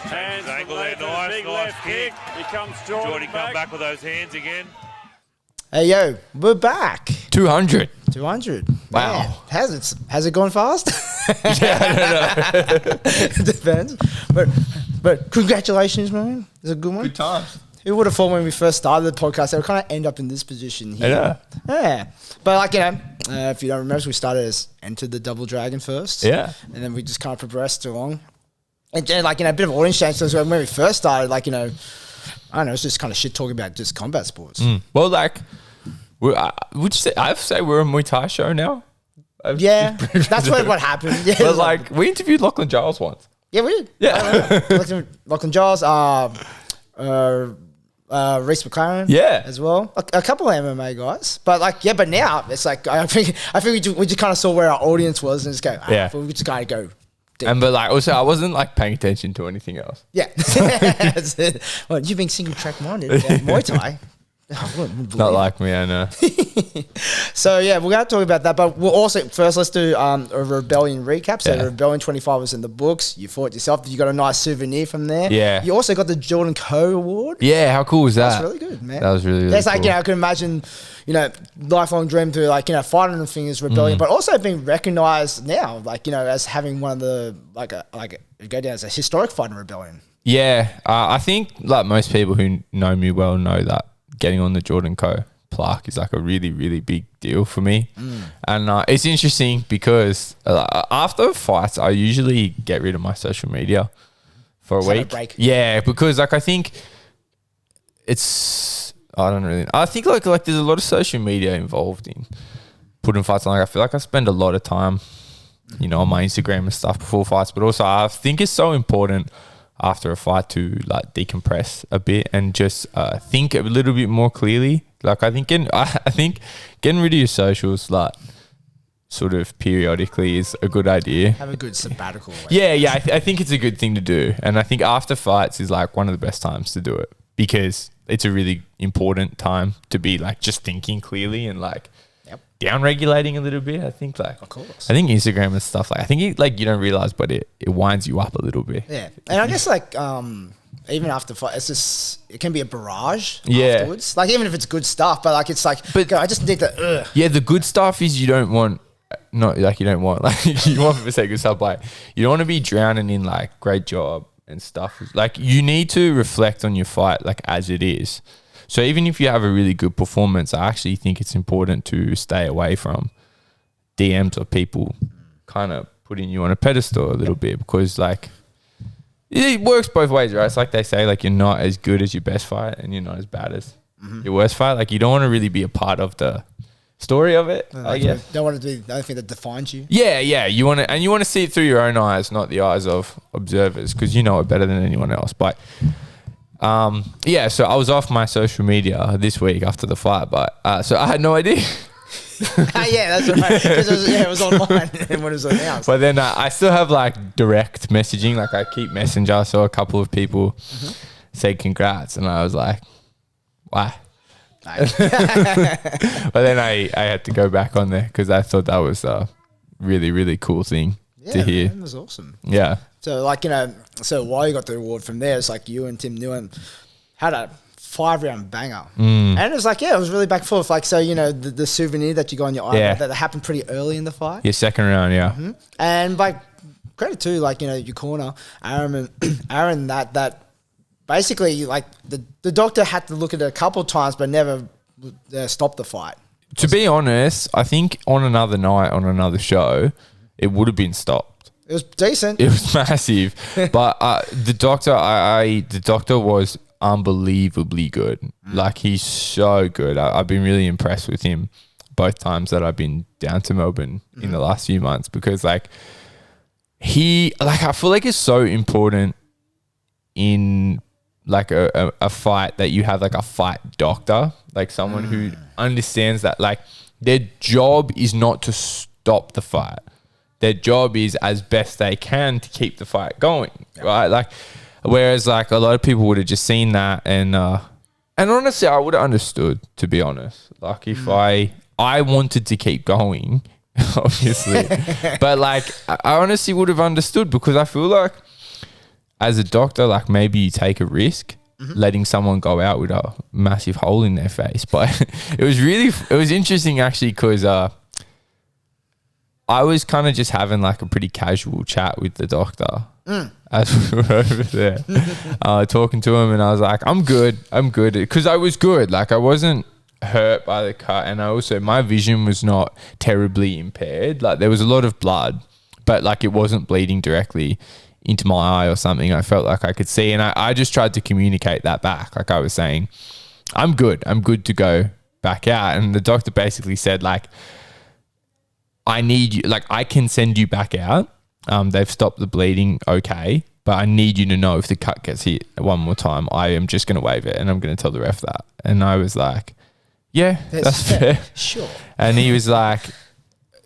Hands His ankle there, from nice, big nice left kick. Here comes Jordan. Jordan come back with those hands again. Hey, yo, we're back. 200. 200. Wow. Man, has it gone fast? Yeah, I don't know. It depends. But congratulations, man. It's a good one. Good times. Who would have thought when we first started the podcast that we kind of end up in this position here? Yeah. Yeah. But like, if you don't remember, we started as Enter the Double Dragon first. Yeah. And then we just kind of progressed along. And like, a bit of audience change. So when we first started, like, I don't know, it's just kind of shit talking about just combat sports. Well, like, would you say, I'd say we're a Muay Thai show now? Yeah. That's what happened. Yeah. But like, we interviewed Lachlan Giles once. Yeah, we did. Yeah. Lachlan Giles, Reece McLaren, Yeah. as well. A couple of MMA guys, but like, yeah, but now it's like I think we just kind of saw where our audience was and just go, Yeah. we just kind of go. Deep. And but like, also, I wasn't like paying attention to anything else. Yeah, that's it. Well, you've been single track minded, Muay Thai. Not like me, I know. So yeah, we're going to talk about that, but we'll also first let's do a Rebellion recap. So Yeah. Rebellion 25 was in the books. You fought yourself. You got a nice souvenir from there. Yeah. You also got the Jordan Coe award. Yeah, how cool was that? That's really good, man. That was really, really That's cool. like, I can imagine, lifelong dream to like, fighting the thing as Rebellion, but also being recognized now, like, as having one of the, go down as a historic fight in Rebellion. Yeah, I think like most people who know me well know that getting on the Jordan Coe plaque is like a really, really big deal for me. And it's interesting because after fights, I usually get rid of my social media for a Just have a week. break. Yeah, because like I think it's, I don't really know. I think like there's a lot of social media involved in putting fights on. Like I feel like I spend a lot of time, on my Instagram and stuff before fights, but also I think it's so important after a fight to like decompress a bit and just think a little bit more clearly. Like I think getting rid of your socials like sort of periodically is a good idea. Have a good sabbatical. Yeah. I think it's a good thing to do, and I think after fights is like one of the best times to do it because it's a really important time to be like just thinking clearly and like down regulating a little bit. I think like, of course. I think Instagram and stuff like, I think you don't realize, but it winds you up a little bit. Yeah. And I guess like, even after fight, it can be a barrage afterwards. Like even if it's good stuff, but like, it's like, I just need to, Yeah. The good stuff is you want people to say good stuff, but you don't want to be drowning in like great job and stuff. Like you need to reflect on your fight like as it is. So even if you have a really good performance, I actually think it's important to stay away from DMs of people kind of putting you on a pedestal a little bit, because like it works both ways, right? It's like they say, like you're not as good as your best fight and you're not as bad as your worst fight. Like you don't want to really be a part of the story of it, I guess. Don't want it to be the only thing that defines you. Yeah. You want to see it through your own eyes, not the eyes of observers, because you know it better than anyone else. But so I was off my social media this week after the fight, but so I had no idea. Yeah, that's right. Because it was online and when it was announced. But then I still have like direct messaging, like I keep Messenger. I saw a couple of people say congrats, and I was like, why? But then I had to go back on there because I thought that was a really, really cool thing to hear. Man, that was awesome. Yeah. So like, so while you got the award from there, it's like you and Tim Nguyen had a 5-round banger. And it was like, it was really back and forth. Like, so, the souvenir that you got on your eye, that happened pretty early in the fight. Yeah, second round, yeah. And like, credit to like, your corner, Aaron, that basically like the doctor had to look at it a couple of times, but never stopped the fight. To be honest, I think on another night, on another show, it would have been stopped. It was decent. It was massive. But the doctor was unbelievably good. Like he's so good. I've been really impressed with him both times that I've been down to Melbourne in the last few months, because like I feel like it's so important in like a fight that you have like a fight doctor, like someone who understands that like their job is not to stop the fight. Their job is as best they can to keep the fight going, right? Like, whereas like a lot of people would have just seen that and honestly, I would have understood, to be honest. Like if I wanted to keep going, obviously, but like I honestly would have understood, because I feel like as a doctor, like maybe you take a risk letting someone go out with a massive hole in their face. But it was interesting actually because I was kind of just having like a pretty casual chat with the doctor as we were over there, talking to him, and I was like, I'm good. Because I was good. Like I wasn't hurt by the cut, and my vision was not terribly impaired. Like there was a lot of blood, but like it wasn't bleeding directly into my eye or something. I felt like I could see, and I just tried to communicate that back. Like I was saying, I'm good to go back out. And the doctor basically said like, I need you, like I can send you back out. They've stopped the bleeding. Okay. But I need you to know if the cut gets hit one more time, I am just going to waive it and I'm going to tell the ref that. And I was like, yeah, that's fair. Sure. And he was like,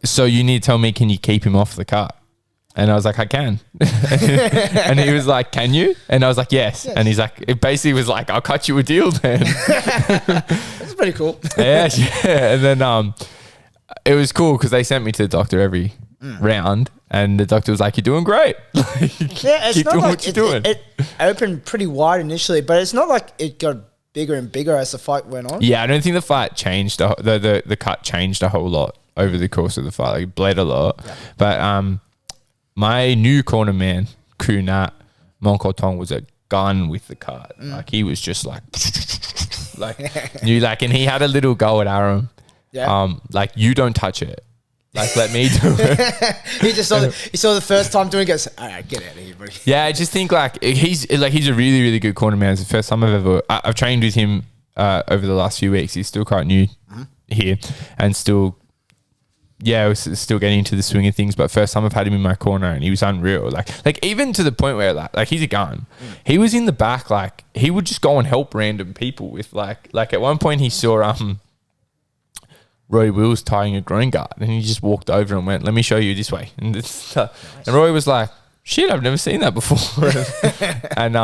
so you need to tell me, can you keep him off the cut? And I was like, I can. And he was like, can you? And I was like, yes. And he's like, it basically was like, I'll cut you a deal then. That's pretty cool. yeah. And then it was cool because they sent me to the doctor every round, and the doctor was like, you're doing great. It's keep not doing like what you're doing. It opened pretty wide initially, but it's not like it got bigger and bigger as the fight went on. Yeah, I don't think the fight changed. The cut changed a whole lot over the course of the fight. Like, it bled a lot. Yeah. But my new corner man, Kunat Monkotong, was a gun with the cut. Like he was just like, and he had a little go at Aram. Yeah. Like, you don't touch it. Like, let me do it. He saw the first time doing it, goes, all right, get out of here, buddy. Yeah, I just think like he's a really, really good corner man. It's the first time I've trained with him over the last few weeks. He's still quite new here and still getting into the swing of things. But first time I've had him in my corner, and he was unreal. Like even to the point where like he's a gun. He was in the back, like he would just go and help random people with like at one point he saw Roy Wills tying a groin guard, and he just walked over and went, let me show you this way. And Roy was like, shit, I've never seen that before. And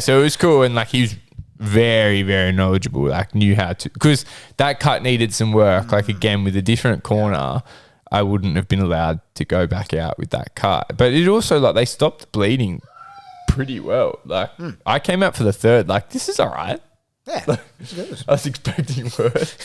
so it was cool. And like he was very, very knowledgeable, like knew how to, because that cut needed some work. Like again, with a different corner, I wouldn't have been allowed to go back out with that cut. But it also, like, they stopped bleeding pretty well. Like I came out for the third, like, this is all right. Yeah, like, I was expecting worse.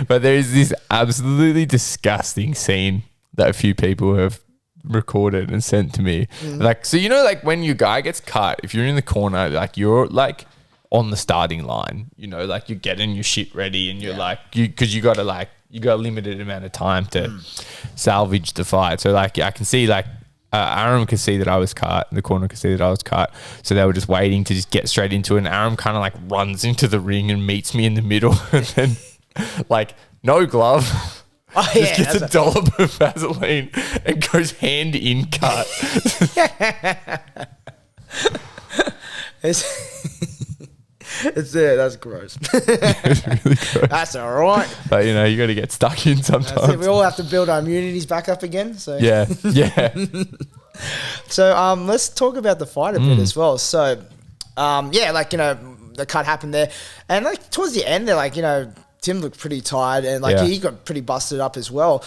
But there is this absolutely disgusting scene that a few people have recorded and sent to me. Like, so, you know, like when your guy gets cut, if you're in the corner, like you're like on the starting line, you know, like you're getting your shit ready, and you're like, because you got a limited amount of time to salvage the fight. So like I can see like Aram could see that I was cut, the corner could see that I was cut, so they were just waiting to just get straight into it. And Aram kind of like runs into the ring and meets me in the middle, and then like no glove, just gets a dollop of Vaseline and goes hand in cut. That's gross. It's really gross. That's all right. But you know, you got to get stuck in sometimes. We all have to build our immunities back up again. So yeah. So let's talk about the fight a bit as well. So like, you know, the cut happened there, and like towards the end there, like, you know, Tim looked pretty tired, and like he got pretty busted up as well.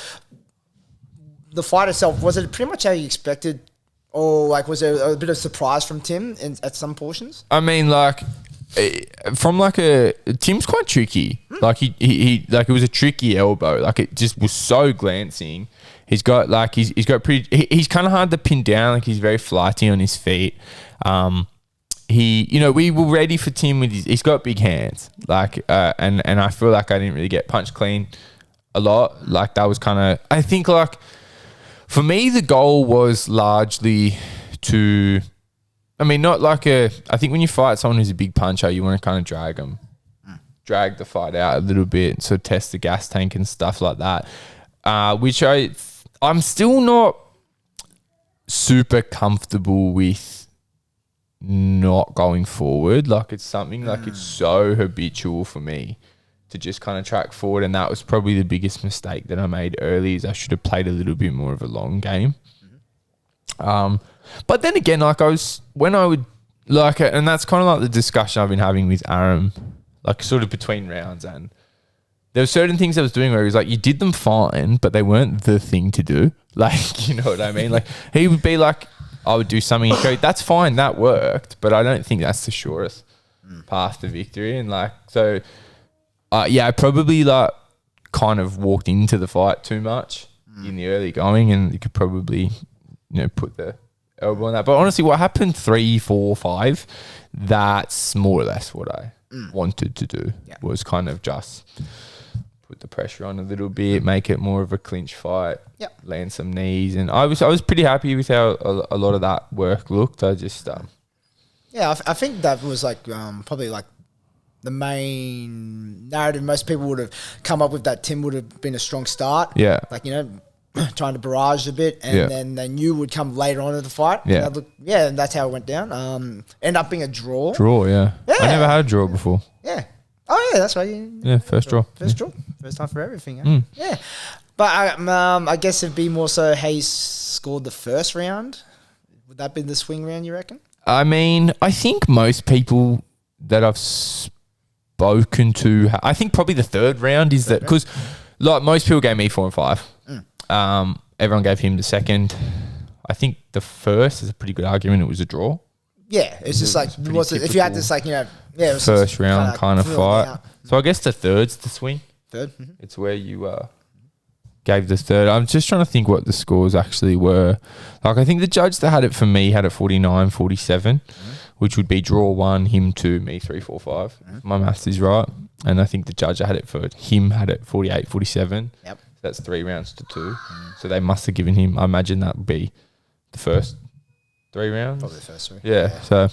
The fight itself, was it pretty much how you expected, or like was there a bit of surprise from Tim at some portions? I mean, like, from like Tim's quite tricky. Like he like, it was a tricky elbow. Like it just was so glancing. He's got like he's got pretty. He's kind of hard to pin down. Like he's very flighty on his feet. You know, we were ready for Tim with he's got big hands. Like and I feel like I didn't really get punched clean a lot. Like that was kind of, I think, like for me the goal was largely to, I mean, not like I think when you fight someone who's a big puncher, you want to kind of drag the fight out a little bit, so test the gas tank and stuff like that, which I'm still not super comfortable with not going forward. Like it's something like it's so habitual for me to just kind of track forward, and that was probably the biggest mistake that I made early, is I should have played a little bit more of a long game. But then again, like when I would like, and that's kind of like the discussion I've been having with Aram, like sort of between rounds, and there were certain things I was doing where he was like, you did them fine, but they weren't the thing to do. Like, you know what I mean? Like he would be like, I would do something. That's fine. That worked, but I don't think that's the shortest path to victory. And like, so, I probably like kind of walked into the fight too much in the early going, and you could probably, put the elbow on that. But honestly, what happened 3, 4, 5, that's more or less what I wanted to do. Was kind of just put the pressure on a little bit, make it more of a clinch fight, land some knees, and I was pretty happy with how a lot of that work looked. I just I think that was like probably like the main narrative most people would have come up with, that Tim would have been a strong start. Yeah. Like, trying to barrage a bit, and then they knew would come later on in the fight. Yeah. And that's how it went down. End up being a draw. Yeah. I never had a draw before. Yeah. Oh, yeah, that's right. Yeah, first draw. First draw. First time for everything. Yeah. But I guess it'd be more so Hayes scored the first round. Would that be the swing round, you reckon? I mean, I think most people that I've spoken to, I think probably the third round is that, because like most people gave me 4 and 5. Everyone gave him the second. I think the first is a pretty good argument. It was a draw. Yeah, it's just like, if you had this like, it was first round kind of fight. Out. So I guess the third's the swing. Third? It's where you gave the third. I'm just trying to think what the scores actually were. Like, I think the judge that had it for me had it 49-47, which would be draw 1, him 2, me 3, 4, 5. My maths is right. And I think the judge that had it for him had it 48-47. Yep. That's 3 rounds to 2. So they must have given him, I imagine that would be the first 3 rounds. Probably the first 3. Yeah. So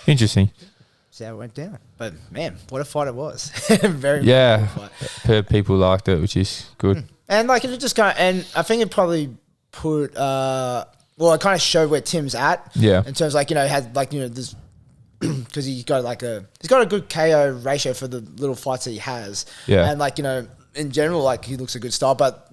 interesting. See how it went down. But man, what a fight it was. Very good fight. People liked it, which is good. And like, it just and I think it probably put it kind of showed where Tim's at. Yeah. In terms of like, had like, this, because he's got a good KO ratio for the little fights that he has. Yeah. And like, in general, like, he looks a good style, but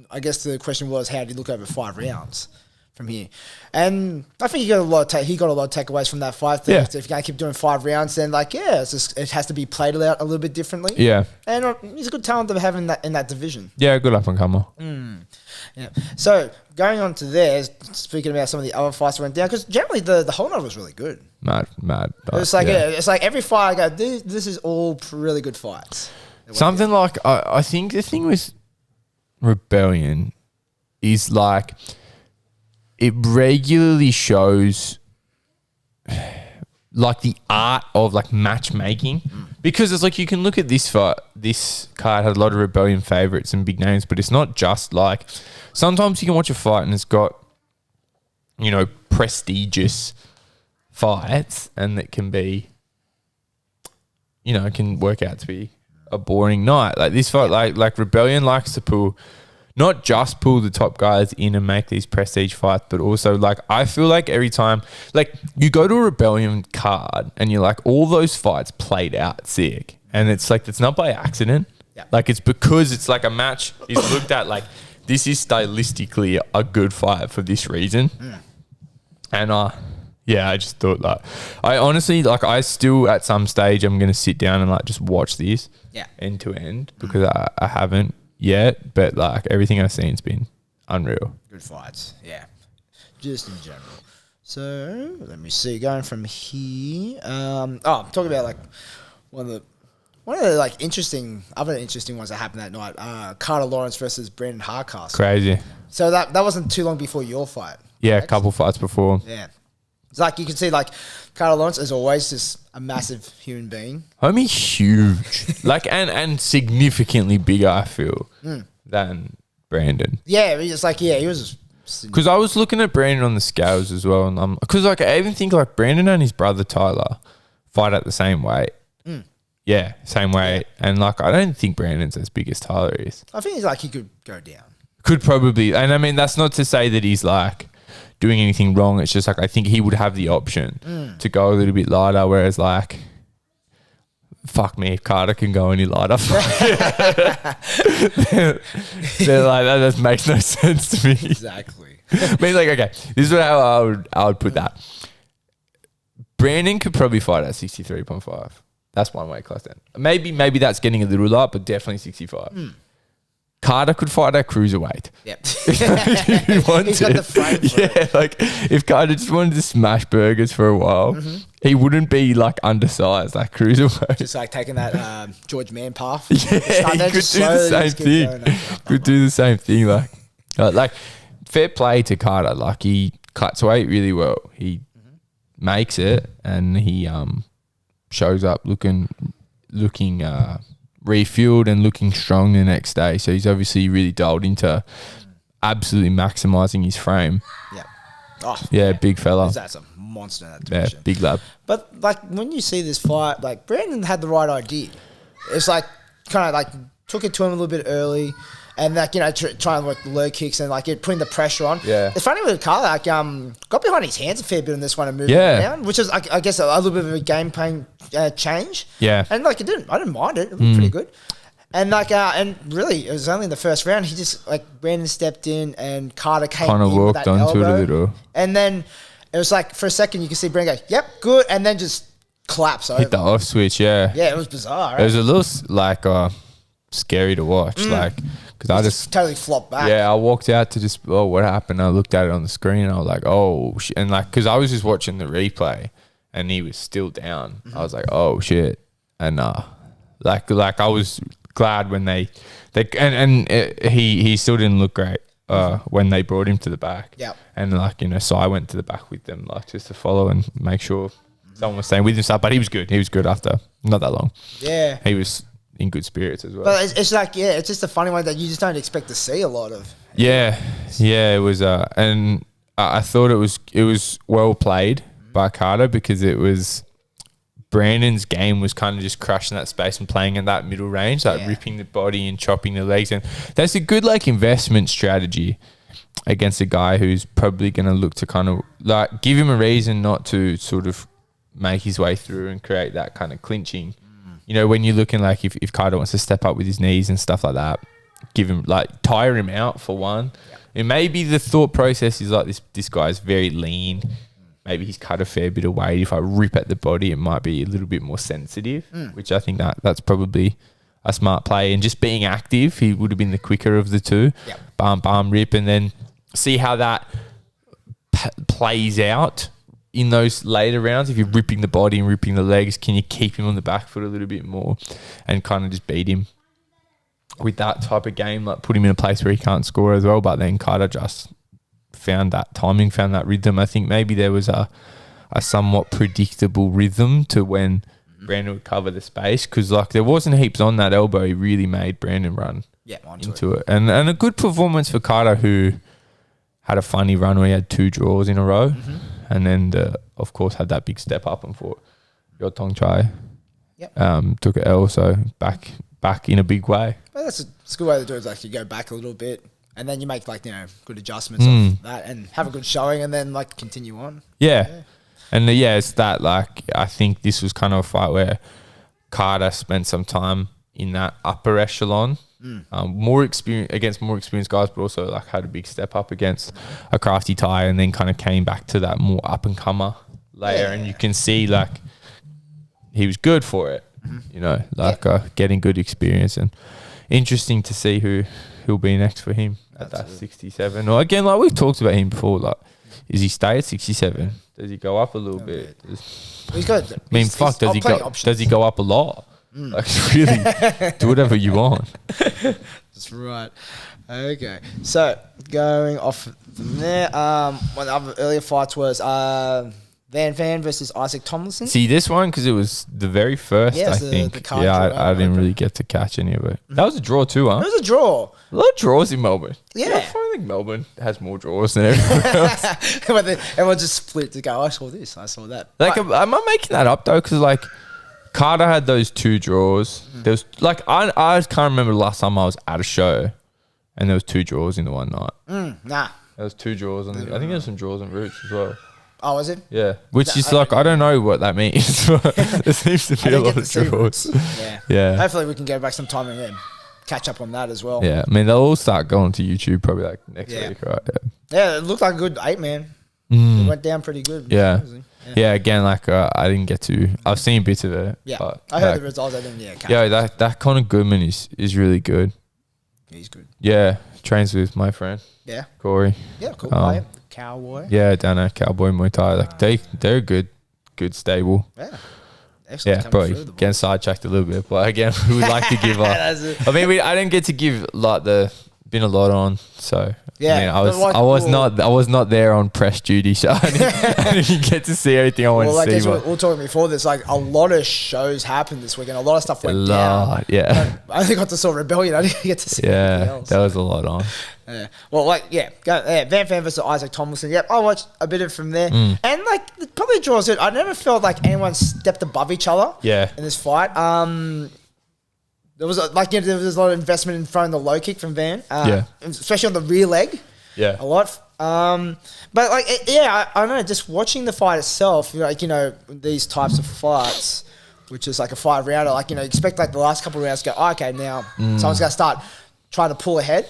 I guess the question was, how did he look over 5 rounds from here? And I think he got a lot of takeaways from that fight. So if you're going to keep doing 5 rounds, then like, it has to be played out a little bit differently. Yeah. And he's a good talent to have in that division. Yeah, good up and comer. Yeah. So going on to there, speaking about some of the other fights that went down, because generally the whole night was really good. Mad. It's like it's like every fight I go, this is all really good fights. Something like, I think the thing with Rebellion is like, it regularly shows like the art of like matchmaking, because it's like, you can look at this fight, this card had a lot of Rebellion favorites and big names, but it's not just like, sometimes you can watch a fight and it's got, prestigious fights, and it can be, it can work out to be a boring night. Like this fight, like Rebellion likes to not just pull the top guys in and make these prestige fights, but also like, I feel like every time, like, you go to a Rebellion card and you're like, all those fights played out sick, and it's like, it's not by accident. Like, it's because it's like a match is looked at like, this is stylistically a good fight for this reason. And I just thought that. I honestly, like, I still at some stage I'm going to sit down and like just watch this end to end, because I haven't yet, but like everything I've seen has been unreal. Good fights, just in general. So let me see. Going from here, I'm talking about like one of the like other interesting ones that happened that night. Carter Lawrence versus Brandon Hardcastle. Crazy. So that wasn't too long before your fight. Yeah, a couple fights before. Yeah. It's like, you can see like Carter Lawrence is always just a massive human being. Homie, huge. Like, and significantly bigger, I feel, than Brandon. Yeah, it's like, he was. Because I was looking at Brandon on the scales as well, and because like, I even think like Brandon and his brother Tyler fight at the same weight. Yeah, same weight. And like, I don't think Brandon's as big as Tyler is. I think he's like, he could go down. Could probably. And I mean, that's not to say that he's like doing anything wrong. It's just like, I think he would have the option to go a little bit lighter, whereas like, fuck me, if Carter can go any lighter. They're like, that just makes no sense to me. Exactly. I mean, like, okay, this is how I would put that. Brandon could probably fight at 63.5. That's one weight class then. Maybe that's getting a little light, but definitely 65. Carter could fight at cruiserweight. Yep. If he wanted. He's got the frame for it. Like if Carter just wanted to smash burgers for a while, he wouldn't be like undersized like cruiserweight. Just like taking that George Mann path. Yeah, he could do the same thing. Could do the same thing. Like fair play to Carter. Like he cuts weight really well. He makes it, and he shows up looking refueled and looking strong the next day. So he's obviously really dialed into absolutely maximising his frame. Yeah. Oh, yeah, big fella. That's a monster in that division. Yeah, big lad. But like when you see this fight, like Brandon had the right idea. It's like kind of like took it to him a little bit early, and like trying like low kicks and like putting the pressure on. Yeah. It's funny with Carl, like got behind his hands a fair bit on this one and moving around, which is I guess a little bit of a game plan change. Yeah. And like I didn't mind it. It was pretty good. And like and really it was only in the first round. He just like Brandon stepped in and Carter came kind of in with walked that onto elbow, it a little. and then it was like for a second you could see Brandon go, "Yep, good," and then just collapse over. Hit the off switch. Yeah. Yeah, it was bizarre. Right? It was a little like scary to watch, like because I just totally flopped back. I walked out to just what happened. I looked at it on the screen and I was like, oh shit. And like because I was just watching the replay and he was still down. I was like, oh shit. And like I was glad when he still didn't look great when they brought him to the back. Yeah. And like so I went to the back with them like just to follow and make sure someone was staying with him stuff. But he was good. He was good after not that long. Yeah. He was in good spirits as well. But it's like, it's just a funny one that you just don't expect to see a lot of. Yeah, it was, and I thought it was well played by Carter because it was Brandon's game was kind of just crushing that space and playing in that middle range, like ripping the body and chopping the legs, and that's a good like investment strategy against a guy who's probably going to look to kind of like give him a reason not to sort of make his way through and create that kind of clinching. When you're looking like if Carter wants to step up with his knees and stuff like that, give him like tire him out for one. Yeah. And maybe the thought process is like this guy's very lean. Maybe he's cut a fair bit of weight. If I rip at the body, it might be a little bit more sensitive, which I think that's probably a smart play. And just being active, he would have been the quicker of the two. Yep. Bam, rip, and then see how that plays out. In those later rounds, if you're ripping the body and ripping the legs, can you keep him on the back foot a little bit more and kind of just beat him with that type of game, like put him in a place where he can't score as well? But then Carter just found that timing, found that rhythm. I think maybe there was a somewhat predictable rhythm to when Brandon would cover the space because like there wasn't heaps on that elbow. He really made Brandon run into it. And a good performance for Carter, who had a funny run where he had 2 draws in a row. And then, of course, had that big step up and fought Your Tong Chai. Yep. Took an L, so back in a big way. Well, that's a good way to do it. Is like you go back a little bit, and then you make like good adjustments of that, and have a good showing, and then like continue on. Yeah. And it's that like I think this was kind of a fight where Carter spent some time in that upper echelon. More experience against more experienced guys, but also like had a big step up against a crafty Thai, and then kind of came back to that more up and comer layer. And you can see like he was good for it, getting good experience, and interesting to see who'll be next for him at that 67. Or again, like we've talked about him before, like does he stay at 67? Does he go up a little bit? He's good. Does he go up a lot? Like really do whatever you want. That's right. Okay. So going off from there, one of the other earlier fights was Van versus Isaac Tomlinson. See this one because it was the very first. I think. I didn't really get to catch any of it. That was a draw too, huh? It was a draw. A lot of draws in Melbourne. Yeah. I think Melbourne has more draws than everyone else. Everyone just split to go, I saw this, I saw that. Like, am I making that up though? Because like Carter had those 2 draws. There was like I can't remember the last time I was at a show and there was 2 draws in the one night. Nah. There was 2 draws I think there was some draws and roots as well. Oh, was it? Yeah. Which is like I don't know what that means. There seems to be a lot of draws. Yeah. Hopefully we can go back some time and then catch up on that as well. Yeah. I mean they'll all start going to YouTube probably like next week, right? Yeah, it looked like a good 8 man. It went down pretty good. Yeah, again, like I didn't get to. I've seen bits of it. Yeah, but I heard the results. I didn't. That Conor Goodman is really good. He's good. Yeah, trains with my friend. Yeah. Corey. Yeah, cool. Cowboy. Yeah, down at Cowboy Muay Thai. Like they're a good stable. Yeah. Excellent. Yeah, probably getting sidetracked a little bit, but again, we would like to give up. I mean, I didn't get to give like been a lot on, so yeah. I mean, I was not there on press duty, so I didn't get to see everything I wanted to see. We were talking before this, like a lot of shows happened this weekend. A lot of stuff went down. Yeah. I only got to saw Rebellion. I didn't get to see anything else. That was a lot on. Yeah. Well, Van Fan versus Isaac Tomlinson. Yep, I watched a bit of it from there, and like probably draws it. I never felt like anyone stepped above each other. Yeah. In this fight, there was there was a lot of investment in throwing the low kick from Van. Especially on the rear leg. Yeah. A lot. But like, I don't know. Just watching the fight itself, like these types of fights, which is like a 5-rounder. Like expect like the last couple of rounds to go. Oh, okay, now someone's gonna start trying to pull ahead.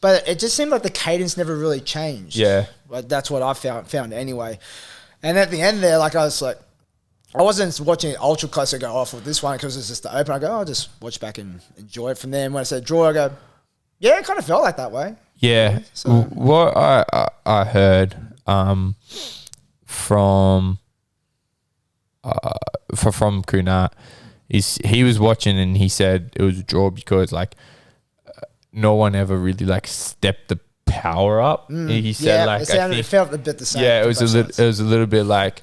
But it just seemed like the cadence never really changed. Yeah. But that's what I found anyway. And at the end there, like I was like, I wasn't watching it ultra close. I go, for this one, because it's just the open. I go, I'll just watch back and enjoy it from there. And when I said draw, I go, yeah, it kind of felt like that way. Yeah. So. What I heard from Kunat is he was watching and he said it was a draw because like no one ever really like stepped the power up. He said it felt a bit the same. Yeah, it was a little bit like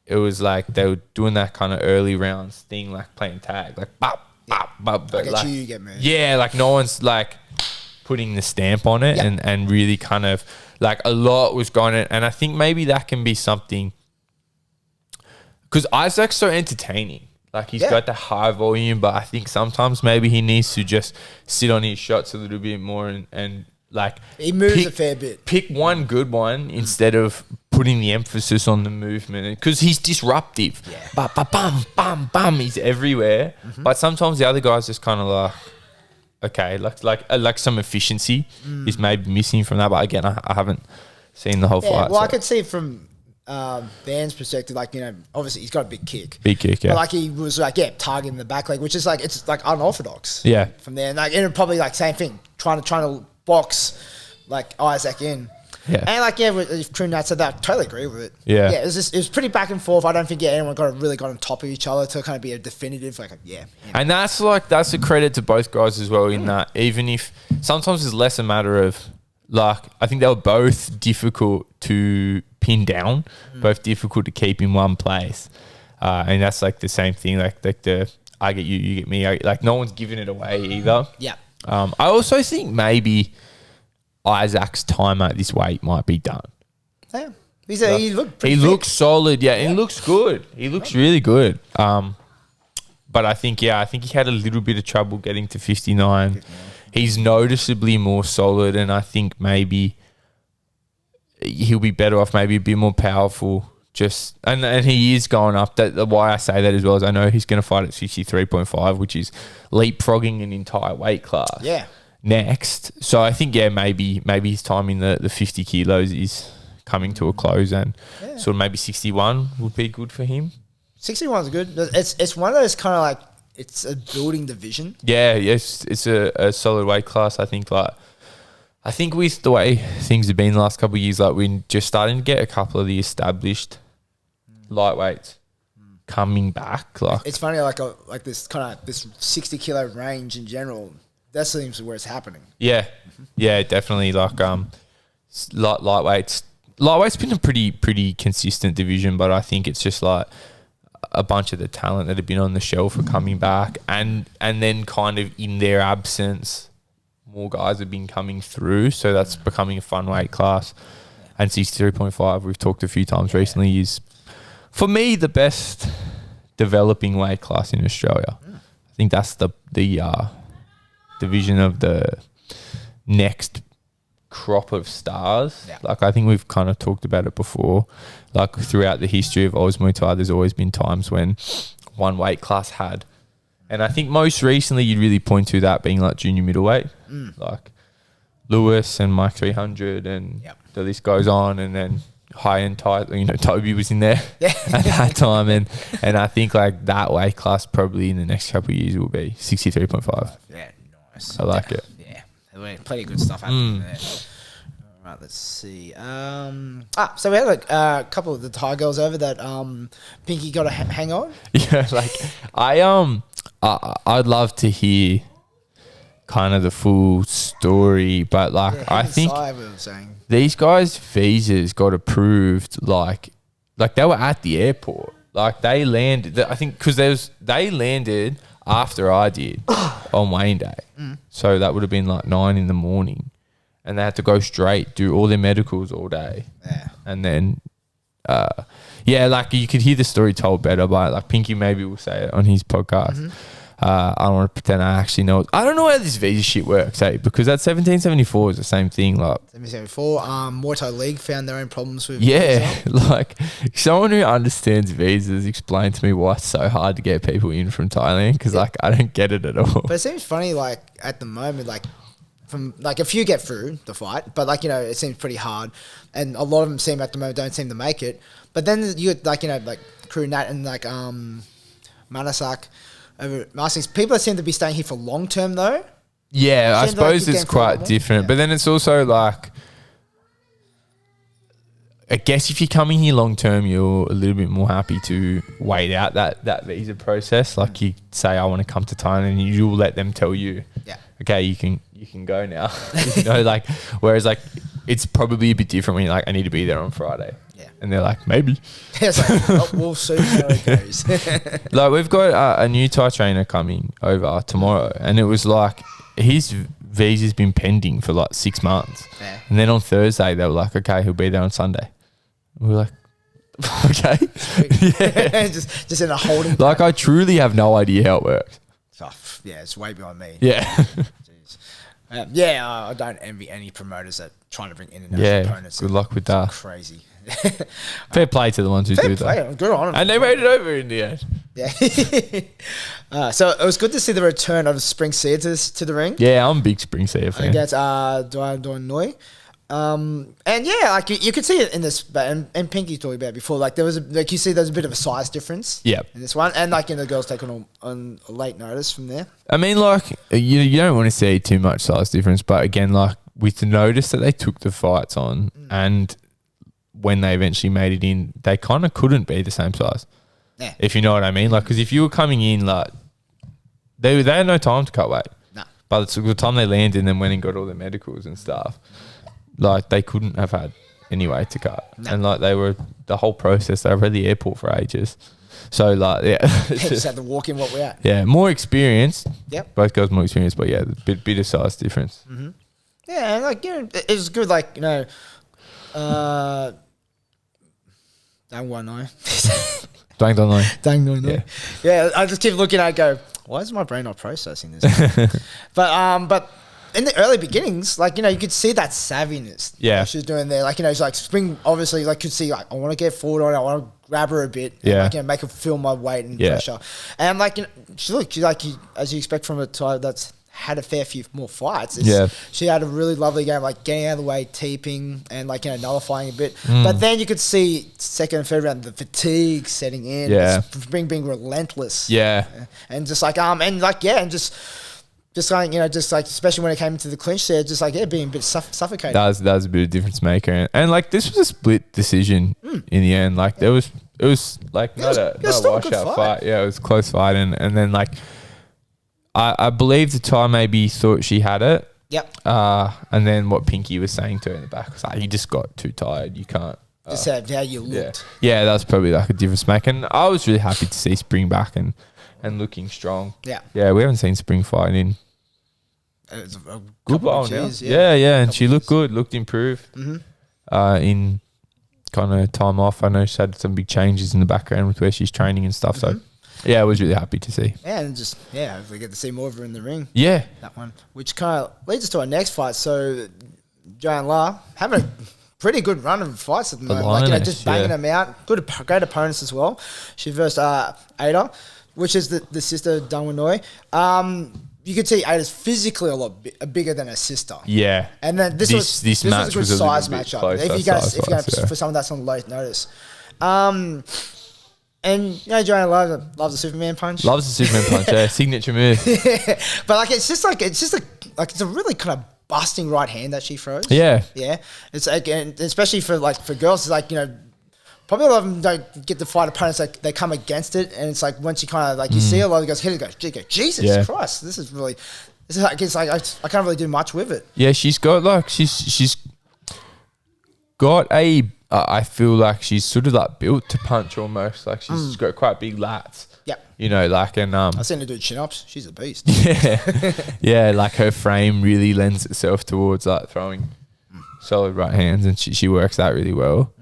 it was like they were doing that kind of early rounds thing, like playing tag, like bop, bop, bop. But like, you get me. Yeah, like no one's like putting the stamp on it and really kind of like a lot was going in. And I think maybe that can be something because Isaac's so entertaining. Like he's got the high volume, but I think sometimes maybe he needs to just sit on his shots a little bit more and like he moves a fair bit. Pick one good one instead of putting the emphasis on the movement because he's disruptive. Yeah. Bam, bam, bam, bam. He's everywhere. But sometimes the other guys just kind of like, okay, like some efficiency is maybe missing from that. But again, I haven't seen the whole fight. Well, I could see from Van's perspective, like obviously he's got a big kick, yeah. But like he was like targeting the back leg, which is like it's like unorthodox. Yeah. From there, and like and probably like same thing, trying to box like Isaac in. Yeah. And like if Kunat said that, I totally agree with it. Yeah. Yeah. It was pretty back and forth. I don't think anyone really got on top of each other to kind of be a definitive And that's a credit to both guys as well in that even if sometimes it's less a matter of like I think they were both difficult to pin down, both difficult to keep in one place. And that's like the same thing, like the I get you, you get me. Like no one's giving it away either. Yeah. I also think maybe Isaac's time at this weight might be done. Yeah. He looks solid, and he looks good. He looks really good. But I think he had a little bit of trouble getting to 59. He's noticeably more solid, and I think maybe he'll be better off, maybe a bit more powerful. And he is going up. Why I say that as well is I know he's going to fight at 63.5, which is leapfrogging an entire weight class. Yeah. Next, so I think maybe his time in the 50 kilos is coming to a close, and sort of maybe 61 would be good for him. 61 is good. It's one of those kind of like it's a building division. Yeah, yes, it's a solid weight class. I think with the way things have been the last couple of years, like we're just starting to get a couple of the established lightweights coming back. Like it's funny, like this kind of this 60 kilo range in general. That seems where it's happening. Yeah, yeah, definitely. Like lightweight's been a pretty consistent division, but I think it's just like a bunch of the talent that have been on the shelf are coming back, and then kind of in their absence, more guys have been coming through. So that's becoming a fun weight class. And 63.5, we've talked a few times recently, is for me the best developing weight class in Australia. I think that's the division of the next crop of stars. Yeah. Like I think we've kind of talked about it before. Like throughout the history of Oz Muay Thai, there's always been times when one weight class had. And I think most recently you'd really point to that being like junior middleweight. Like Lewis and Mike 300 and the list goes on, and then high-end title, Toby was in there at that time. And I think like that weight class probably in the next couple of years will be 63.5. Yeah, nice. I like it. Yeah. plenty of good stuff happening there. All right, let's see. So we had a couple of the Thai girls over that Pinky got to hang on. Yeah, like I'd love to hear kind of the full story, but like I think these guys' visas got approved like they were at the airport. Like they landed, I think, because they landed after I did on Wayne Day. So that would have been like 9 a.m, and they had to go straight, do all their medicals all day. Yeah. And then, like you could hear the story told better by like Pinky maybe will say it on his podcast. I don't want to pretend I actually know. I don't know how this visa shit works, because that 1774 is the same thing. Like 1774, Muay Thai League found their own problems with visa. Like someone who understands visas explain to me why it's so hard to get people in from Thailand, because like I don't get it at all. But it seems funny, like at the moment, like from like a few get through the fight, but like it seems pretty hard, and a lot of them seem at the moment don't seem to make it. But then you got like Crew Nat and like Manasak. People seem to be staying here for long term though. Yeah, I suppose it's quite different. Yeah. But then it's also like, I guess if you're coming here long term, you're a little bit more happy to wait out that visa process. Like you say, I want to come to Thailand, and you'll let them tell you, okay, you can go now. Like whereas like it's probably a bit different when you're like, I need to be there on Friday. And they're like, maybe. It's like, we'll see how it goes. Like we've got a new Thai trainer coming over tomorrow, and it was like his visa's been pending for like 6 months. Yeah. And then on Thursday they were like, okay, he'll be there on Sunday. And we were like, okay. Yeah. just in a holding. Like I truly have no idea how it works. It's way beyond me. Yeah. I don't envy any promoters that trying to bring international opponents. Good luck with that. Crazy. Fair play to the ones who do that. Good on them. And they made it over in the end. Yeah. So it was good to see the return of Spring Seer to the ring. Yeah, I'm a big Spring Seer fan. Against Duan Noi. And yeah, like you could see it in this, and Pinky talked about it before. Like there was, you see, there's a bit of a size difference. Yeah. In this one, and like the girls take on a late notice from there. I mean, like you don't want to see too much size difference, but again, like with the notice that they took the fights on, and when they eventually made it in, they kind of couldn't be the same size. Yeah. If you know what I mean, like because if you were coming in, like they had no time to cut weight. No. By the time they landed and then went and got all their medicals and stuff. Like they couldn't have had any way to cut, and like the whole process. They were at the airport for ages, so like just had to walk in what we're at. Yeah, more experience. Yep, both girls more experience, but yeah, bit of size difference. Mm-hmm. Yeah, and like it was good. Like Dang one no. Dang no. Dang no. Yeah, I just keep looking at it, go, why is my brain not processing this? But in the early beginnings, like, you could see that savviness. Yeah. She was doing there. Like, it's like Spring, obviously, like, could see, like, I want to get forward on it. I want to grab her a bit. Yeah. And, like, make her feel my weight and pressure. And, like, she's like, as you expect from a type that's had a fair few more fights. She had a really lovely game, like, getting out of the way, teeping, and, like, nullifying a bit. But then you could see second and third round, the fatigue setting in. Yeah. Spring being relentless. Yeah. And just, like, just like, just like, especially when it came into the clinch there, just like, being a bit suffocating. That was a bit of difference maker. And like, this was a split decision in the end. Like, it was like not a washout fight. Yeah, it was a close fight. And then like, I believe the Thai maybe thought she had it. Yep. And then what Pinky was saying to her in the back was like, you just got too tired. You can't. Just how you looked. Yeah, that was probably like a difference maker. And I was really happy to see Spring back and looking strong. Yeah. Yeah, we haven't seen Spring fight in a good while now. Yeah. And she looked good, looked improved. In kind of time off. I know she had some big changes in the background with where she's training and stuff. So, yeah, I was really happy to see. Yeah, and just, hopefully get to see more of her in the ring. Yeah. That one. Which kind of leads us to our next fight. So, Joanne La having a pretty good run of fights at the moment. Like, just banging them out. Great opponents as well. She versed Ada, which is the sister of Dangwanoi. You could see Ada's physically a lot bigger than her sister. Yeah. And then this was a good size matchup. If you're going for someone that's on low notice. And Joanne loves the Superman punch. Loves the Superman punch, signature move. But like it's a really kind of busting right hand that she throws. Yeah. Yeah. It's again, especially for girls, it's like, probably a lot of them don't get to fight opponents. Like they come against it, and it's like once you kind of like you see a lot of guys hit it, go Jesus Christ, this is like it's like I can't really do much with it. Yeah, she's got like she's got a. I feel like she's sort of like built to punch almost. Like she's got quite big lats. Yeah. Like I've seen her do chin ups. She's a beast. Yeah, yeah. Like her frame really lends itself towards like throwing solid right hands, and she works that really well.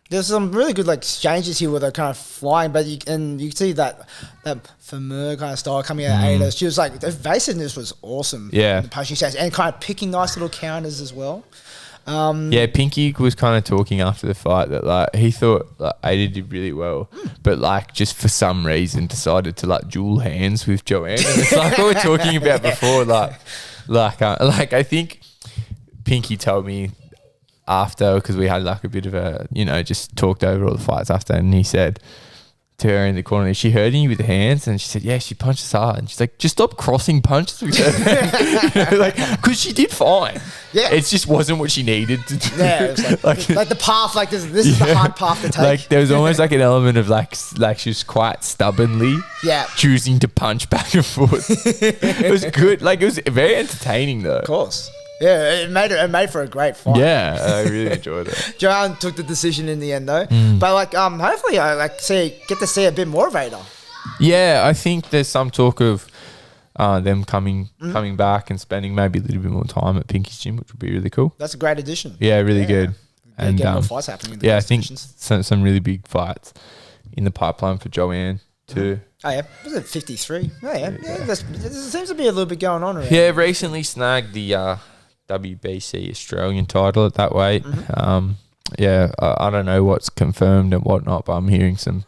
There's some really good like exchanges here where they're kind of flying, but you can see that Fameur kind of style coming out of Ada. She was like, the evasiveness was awesome. Yeah. In the punching stage, and kind of picking nice little counters as well. Yeah, Pinky was kind of talking after the fight that like he thought like Ada did really well, but like just for some reason decided to like dual hands with Joanne. And it's like what we were talking about before. Like I think Pinky told me after, because we had like a bit of a, just talked over all the fights after, and he said to her in the corner, she heard you with the hands, and she said, yeah, she punches hard, and she's like, just stop crossing punches with her. Like, because she did fine. Yeah. It just wasn't what she needed to do. Yeah, it was like the path, like this is the hard path to take. Like there was almost like an element of like she was quite stubbornly choosing to punch back and forth. It was good. Like it was very entertaining though. Of course. Yeah, it made for a great fight. Yeah, I really enjoyed it. Joanne took the decision in the end though. But like hopefully I get to see a bit more of Ada. Yeah, I think there's some talk of them coming back and spending maybe a little bit more time at Pinky's gym, which would be really cool. That's a great addition. Yeah, really good. And get more fights happening in the I think some really big fights in the pipeline for Joanne too. Oh yeah, was it 53? Oh yeah, there seems to be a little bit going on around. Yeah, recently snagged the WBC Australian title at that weight. I don't know what's confirmed and whatnot, but I'm hearing some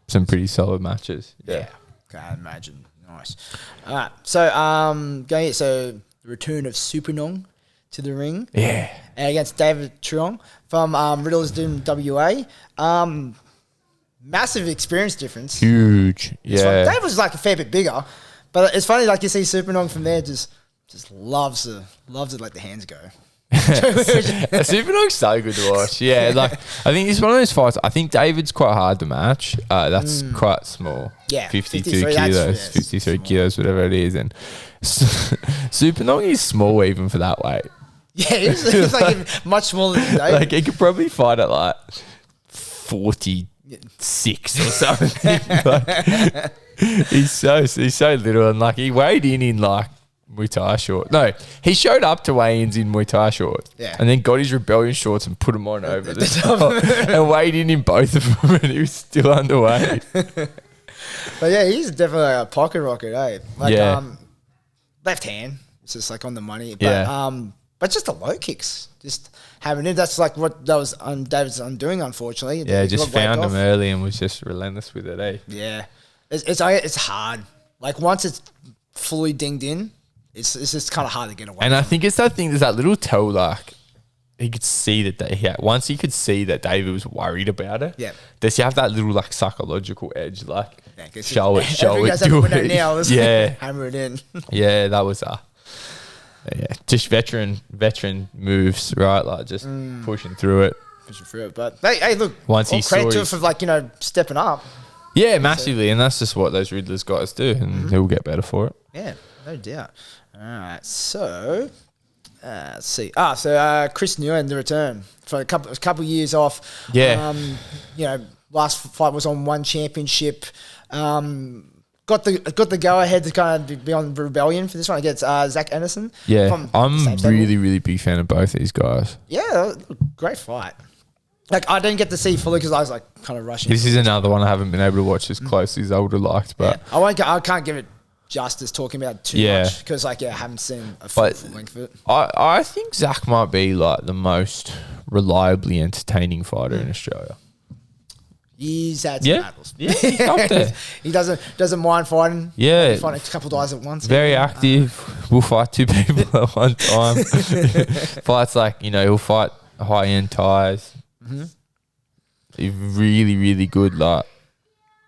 pretty solid matches. Yeah, can't imagine. Nice. All right, so the return of Supernong to the ring. Yeah, against David Truong from Riddle's Doom WA. Massive experience difference. Huge. Yeah, Dave was like a fair bit bigger, but it's funny. Like you see Supernong from there, just loves it. Like the hands go. Supernong's so good to watch. Yeah, like I think it's one of those fights. I think David's quite hard to match. That's quite small. Yeah, 52 kilos, 53 kilos, whatever it is, and Supernong is small even for that weight. Yeah, he's like much smaller than David. Like he could probably fight at like 46 or something. Like, he's so little, and like he weighed in like Muay Thai shorts. No, he showed up to weigh-ins in Muay Thai shorts. Yeah. And then got his rebellion shorts and put them on over the top and weighed in both of them, and he was still underweight. But yeah, he's definitely like a pocket rocket, eh? Like left hand. It's just like on the money. But but just the low kicks. Just having it. That's like what that was David's undoing, unfortunately. Yeah, just found him early and was just relentless with it, eh? Yeah. It's hard. Like once it's fully dinged in, it's just kind of hard to get away. And I think it's that thing. There's that little toe, like he could see that once he could see that David was worried about it. Yeah. Does he have that little like psychological edge, like show it, do it. Nails, hammer it in. Yeah, that was just veteran moves, right? Like just pushing through it. But hey, look, once he credit to him saw for like stepping up. Yeah, massively, and that's just what those Riddlers guys do, and he'll get better for it. Yeah, no doubt. All right, so let's see. So Chris Nguyen, the return for a couple years off. Yeah. Last fight was on one championship. Got the go ahead to kind of be on Rebellion for this one against Zach Anderson. Yeah, I'm really big fan of both these guys. Yeah, great fight. Like I didn't get to see fully because I was like kind of rushing. This is another one I haven't been able to watch as closely as I would have liked, but I can't give it justice talking about it too much because I haven't seen a full length of it. I think Zach might be like the most reliably entertaining fighter in Australia. He's had some battles. Yeah, he's up there. He doesn't mind fighting. Yeah, fighting a couple of guys at once. Very active. We'll fight two people at one time. Fights like he'll fight high end ties. He's really, really good. Like,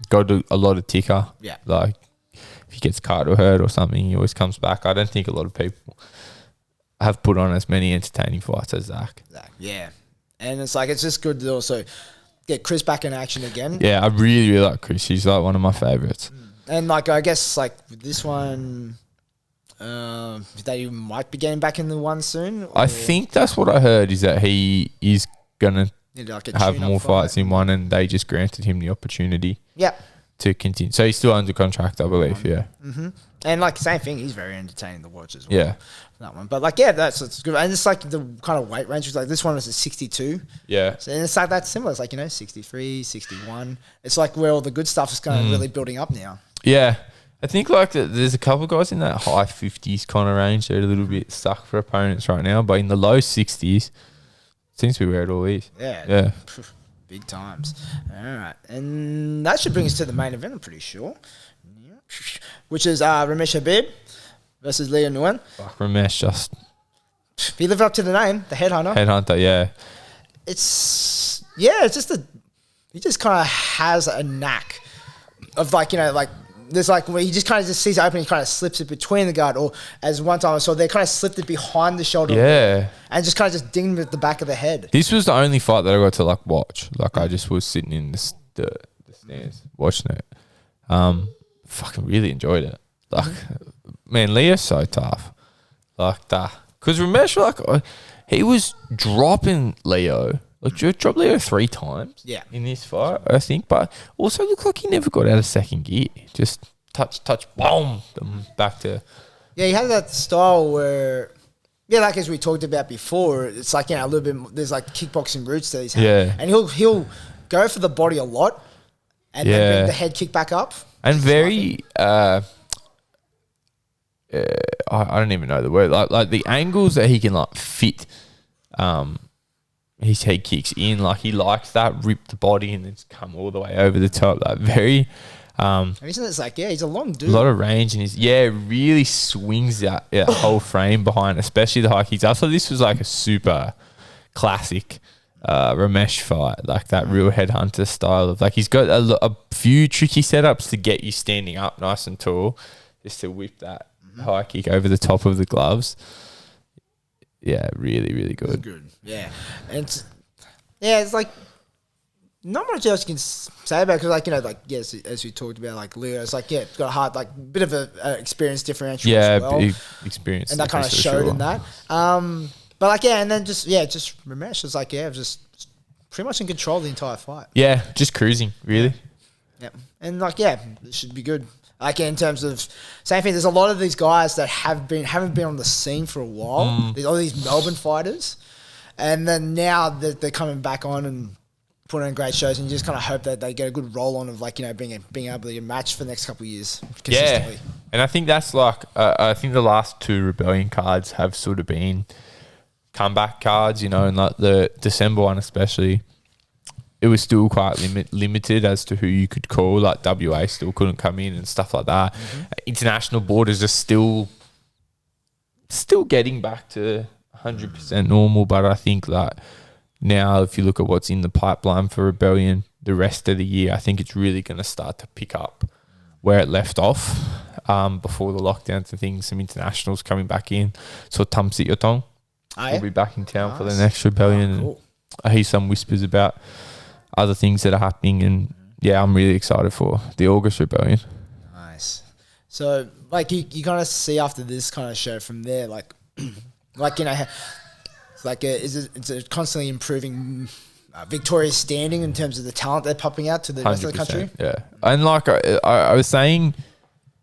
got a lot of ticker. Yeah. Like, if he gets cut or hurt or something, he always comes back. I don't think a lot of people have put on as many entertaining fights as Zach. Yeah. And it's like, it's just good to also get Chris back in action again. Yeah, I really, really like Chris. He's like one of my favourites. And like, I guess like with this one, that you might be getting back in the one soon. I think that's what I heard, is that he is going to like have more fights in one, and they just granted him the opportunity to continue. So he's still under contract, I believe, Mm-hmm. And like, same thing, he's very entertaining to watch as well. Yeah. That one. But like, yeah, that's good. And it's like the kind of weight range was like, this one was at 62. Yeah. So, and it's like, that's similar. It's like, 63, 61. It's like where all the good stuff is kind of really building up now. Yeah. I think like there's a couple of guys in that high 50s kind of range. They're a little bit stuck for opponents right now, but in the low 60s, seems to be where it all is. Yeah. Big times. All right. And that should bring us to the main event, I'm pretty sure. Which is Ramesh Habib versus Tim Nguyen. Fuck, Ramesh just... He lived up to the name, the headhunter. Headhunter, yeah. It's just he just kind of has a knack of like, like, there's like where he just kind of just sees it open, he kind of slips it between the guard, or as one time I saw, they kind of slipped it behind the shoulder. Yeah. And just kind of just dinged him at the back of the head. This was the only fight that I got to like watch. Like I just was sitting in the stands watching it. Fucking really enjoyed it. Like, man, Leo's so tough. Like that. Because Ramesh, like, he was dropping Leo. Like, dropped Leo 3 times in this fight, I think. But also looked like he never got out of second gear. Just touch, boom, back to... Yeah, he had that style where... Yeah, like as we talked about before, it's like, a little bit... There's like kickboxing roots that he's had. Yeah. And he'll go for the body a lot and then bring the head kick back up. And very... I don't even know the word. Like the angles that he can like fit his head kicks in, like he likes that, rip the body and then come all the way over the top. Like very and isn't it like, he's a long dude. A lot of range, and he's really swings that whole frame behind, especially the high kicks. I thought this was like a super classic Ramesh fight, like that real headhunter style of, like, he's got a few tricky setups to get you standing up nice and tall, just to whip that high kick over the top of the gloves. Yeah, really, really good. Good. Yeah. And it's like not much else you can say about it, because, like, like, yes, as we talked about, like, Leo, it's like, it's got a hard, like, bit of a experience differential as well. Yeah, experience. And that kind of showed in that. But, like, and then just Ramesh was like, just pretty much in control of the entire fight. Yeah, just cruising, really. Yeah. And, like, it should be good. Like, in terms of, same thing, there's a lot of these guys that haven't been on the scene for a while. There's all these Melbourne fighters. And then now they're coming back on and putting on great shows, and you just kind of hope that they get a good roll on of, like, being able to match for the next couple of years consistently. Yeah. And I think that's like, I think the last 2 Rebellion cards have sort of been comeback cards, and like the December one especially, it was still quite limited as to who you could call. Like WA still couldn't come in and stuff like that. International borders are still getting back to 100% normal, but I think that now, if you look at what's in the pipeline for Rebellion the rest of the year, I think it's really going to start to pick up where it left off before the lockdowns and things. Some internationals coming back in. So Tamsi Yotong will be back in town for the next Rebellion. Cool. I hear some whispers about other things that are happening, and I'm really excited for the August Rebellion. Nice. So, like, you kind of see after this kind of show from there, like, it's a constantly improving Victoria's standing in terms of the talent they're popping out to the rest of the country. Yeah, and like I was saying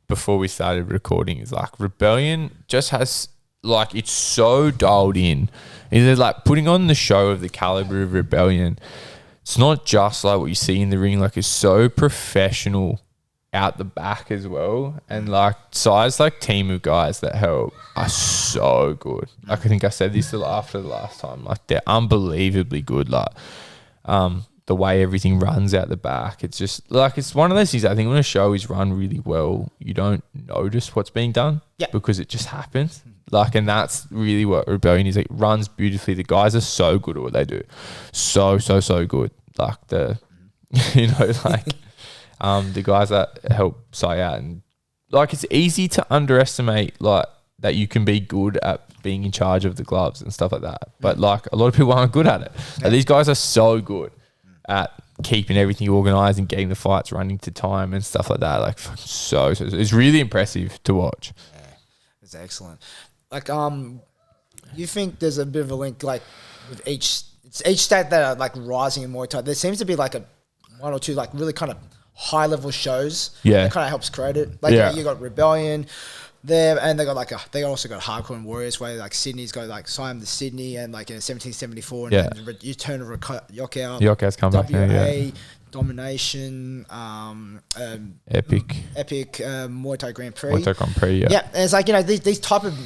before we started recording, is like Rebellion just has, like, it's so dialed in. It's like putting on the show of the caliber of Rebellion. It's not just like what you see in the ring, like, it's so professional out the back as well. And like size, like, team of guys that help are so good. Like, I think I said this after the last time, like, they're unbelievably good. Like, the way everything runs out the back, it's just like, it's one of those things. I think when a show is run really well, you don't notice what's being done because it just happens. Like, and that's really what Rebellion is. It runs beautifully. The guys are so good at what they do. So good. Like the guys that help Sai out, and like, it's easy to underestimate like that you can be good at being in charge of the gloves and stuff like that. But like a lot of people aren't good at it. Yeah. Like, these guys are so good at keeping everything organized and getting the fights running to time and stuff like that. Like so it's really impressive to watch. Yeah, it's excellent. Like you think there's a bit of a link like with each state that are like rising in Muay Thai? There seems to be like one or two like really kind of high level shows. Yeah, that kind of helps create it. Like you got Rebellion there, and they got like they also got Hardcore and Warriors, where like Sydney's got like Siam the Sydney, and like in 1774, and then you turn to Yokout's come back now, Domination, Epic Muay Thai Grand Prix. Muay Thai Grand Prix, yeah. And it's like, you know, these type of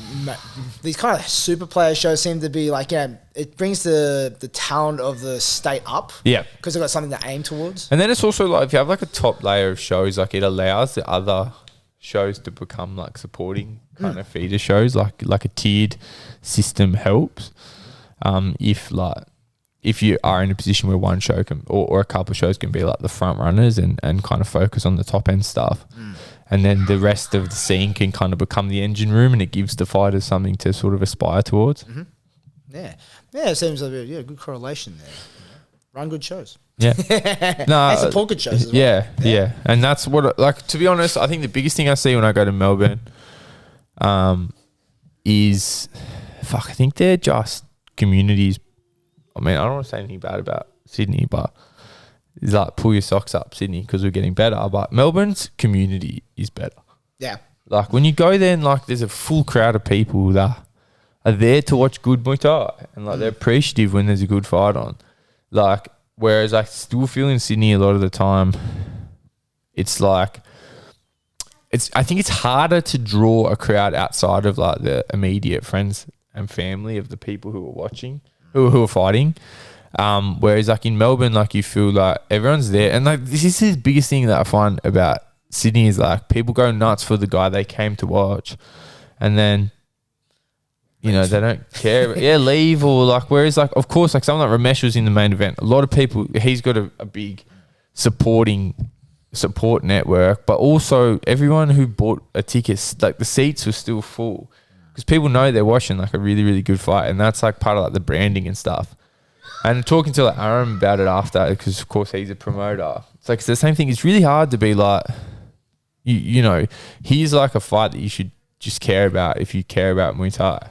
these kind of super player shows seem to be like, you know, it brings the talent of the state up. Yeah, because they've got something to aim towards. And then it's also like if you have like a top layer of shows, like it allows the other shows to become like supporting kind of feeder shows, like a tiered system helps. If you are in a position where one show can or a couple of shows can be like the front runners and kind of focus on the top end stuff, and then the rest of the scene can kind of become the engine room, and it gives the fighters something to sort of aspire towards. Yeah, it seems like a good correlation there. Run good shows. Yeah, no, and support good shows as well. Yeah, and that's what, like, to be honest, I think the biggest thing I see when I go to Melbourne, is, I think they're just communities. I mean, I don't want to say anything bad about Sydney, but it's like pull your socks up, Sydney, because we're getting better. But Melbourne's community is better. Yeah, like when you go there and like there's a full crowd of people that are there to watch good Muay Thai, and like they're appreciative when there's a good fight on. Like, whereas I still feel in Sydney a lot of the time, it's like, I think it's harder to draw a crowd outside of like the immediate friends and family of the people who are watching, who are fighting. Whereas like in Melbourne, like you feel like everyone's there. And like this is the biggest thing that I find about Sydney is like people go nuts for the guy they came to watch. And then, you know, they don't care. Leave or like, whereas like, of course, like someone like Ramesh was in the main event. A lot of people, he's got a big support network, but also everyone who bought a ticket, like the seats were still full because people know they're watching like a really, really good fight. And that's like part of like the branding and stuff. And talking to like Aaron about it after, because of course he's a promoter. It's like, it's the same thing. It's really hard to be like, you know, here's like a fight that you should just care about if you care about Muay Thai.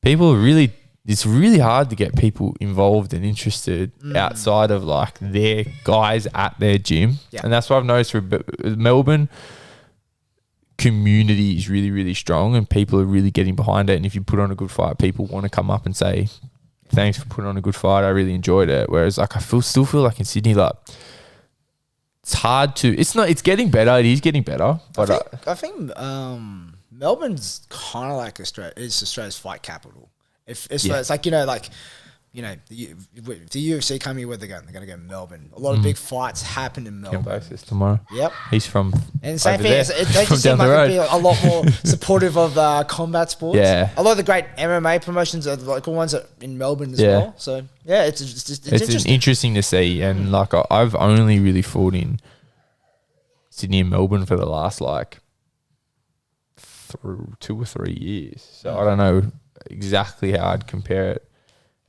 People are really, it's really hard to get people involved and interested outside of like their guys at their gym. Yeah. And that's what I've noticed for Melbourne community is really, really strong and people are really getting behind it. And if you put on a good fight, people want to come up and say, thanks for putting on a good fight. I really enjoyed it. Whereas like still feel like in Sydney, like it's hard to, it's getting better. It is getting better. But I think Melbourne's kind of like Australia's fight capital. It's like, you know, the UFC come here, where they're going to go to Melbourne. A lot of big fights happen in Melbourne. Basis tomorrow. Yep. He's from and same thing. They just seem like it'd be a lot more supportive of combat sports. Yeah. A lot of the great MMA promotions are the local ones are in Melbourne as well. So yeah, it's interesting to see. And like I've only really fought in Sydney and Melbourne for the last like 2 or 3 years. So I don't know exactly how I'd compare it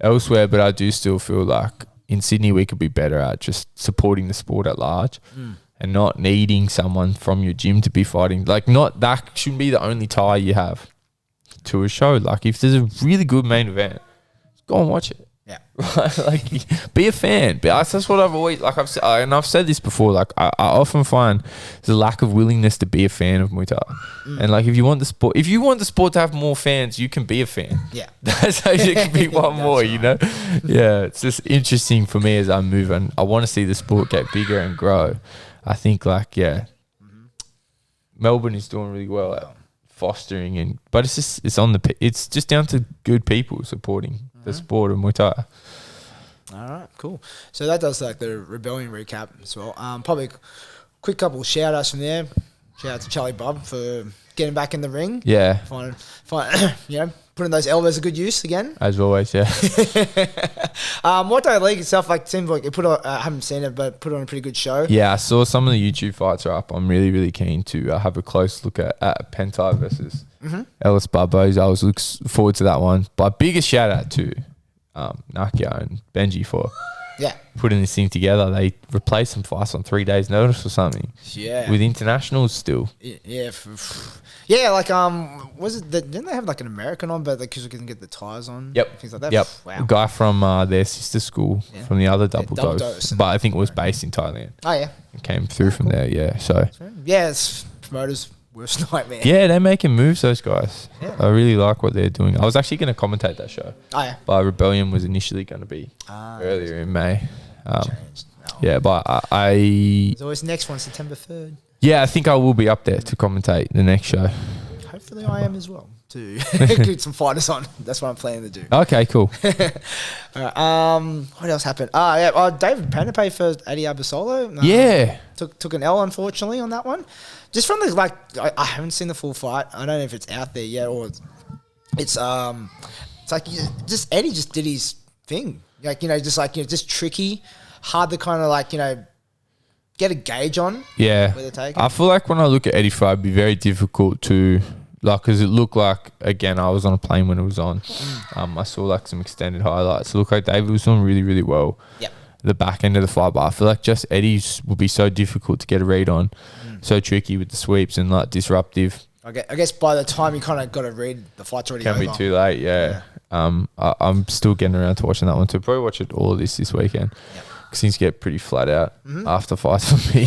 elsewhere, but I do still feel like in Sydney we could be better at just supporting the sport at large and not needing someone from your gym to be fighting. Like, not that shouldn't be the only tie you have to a show. Like, if there's a really good main event, go and watch it. Yeah. Like, be a fan. But that's what I've always, like I've said this before, like I often find there's a lack of willingness to be a fan of Muay Thai. And like, if you want the sport to have more fans, you can be a fan. Yeah. That's how you can be one more, right. You know? Yeah. It's just interesting for me as I move, and I want to see the sport get bigger and grow. I think like, Melbourne is doing really well at fostering but it's just down to good people supporting the sport of Muay Thai. All right, cool. So that does like the Rebellion recap as well. Probably a quick couple of shout outs from there. Shout out to Charlie Bob for getting back in the ring. Yeah. Find putting those elbows to good use again. As always, yeah. Muay Thai League itself, like, seems like it put on, I haven't seen it, but put on a pretty good show. Yeah, I saw some of the YouTube fights are up. I'm really, really keen to have a close look at Pentai versus Ellis Barboza. I was looking forward to that one. But biggest shout out to Nakia and Benji for putting this thing together. They replaced some fights on 3 days' notice or something. Yeah. With internationals still. Yeah. Yeah, like, was it, didn't they have like an American on, but because we couldn't get the ties on? Yep. Things like that? Yep. Wow. A guy from their sister school from the other double Double dose. Dose. But I think it was based in Thailand. Oh, yeah. It came through from there, yeah. So, Yeah, it's promoters' worst nightmare. yeah, they're making moves, those guys. Yeah. I really like what they're doing. I was actually going to commentate that show. Oh, yeah. But Rebellion was initially going to be earlier in May. Changed. No. Yeah, but I There's always the next one, September 3rd. yeah, I think I will be up there to commentate the next show. Hopefully I am as well, to get some fighters on. That's what I'm planning to do. Okay, cool. What else happened? David Panepe for Adi Abasolo. Yeah. Took an L, unfortunately, on that one. Just from the, like, I haven't seen the full fight. I don't know if it's out there yet, or it's like, just Eddie just did his thing. Like, just tricky, hard to kind of, like, get a gauge on. Yeah. Where they're taking. I feel like when I look at Eddie fight, it'd be very difficult to, like, because it looked like, again, I was on a plane when it was on. I saw, like, some extended highlights. It looked like David was doing really, really well. Yep. The back end of the fight, but I feel like just Eddie's would be so difficult to get a read on. So tricky with the sweeps and, like, disruptive. I guess by the time you kind of got to read, the fight's already over. Can be too late, yeah. I'm still getting around to watching that one too. Probably watch it all of this weekend. Yep. Seems to get pretty flat out after fights for me,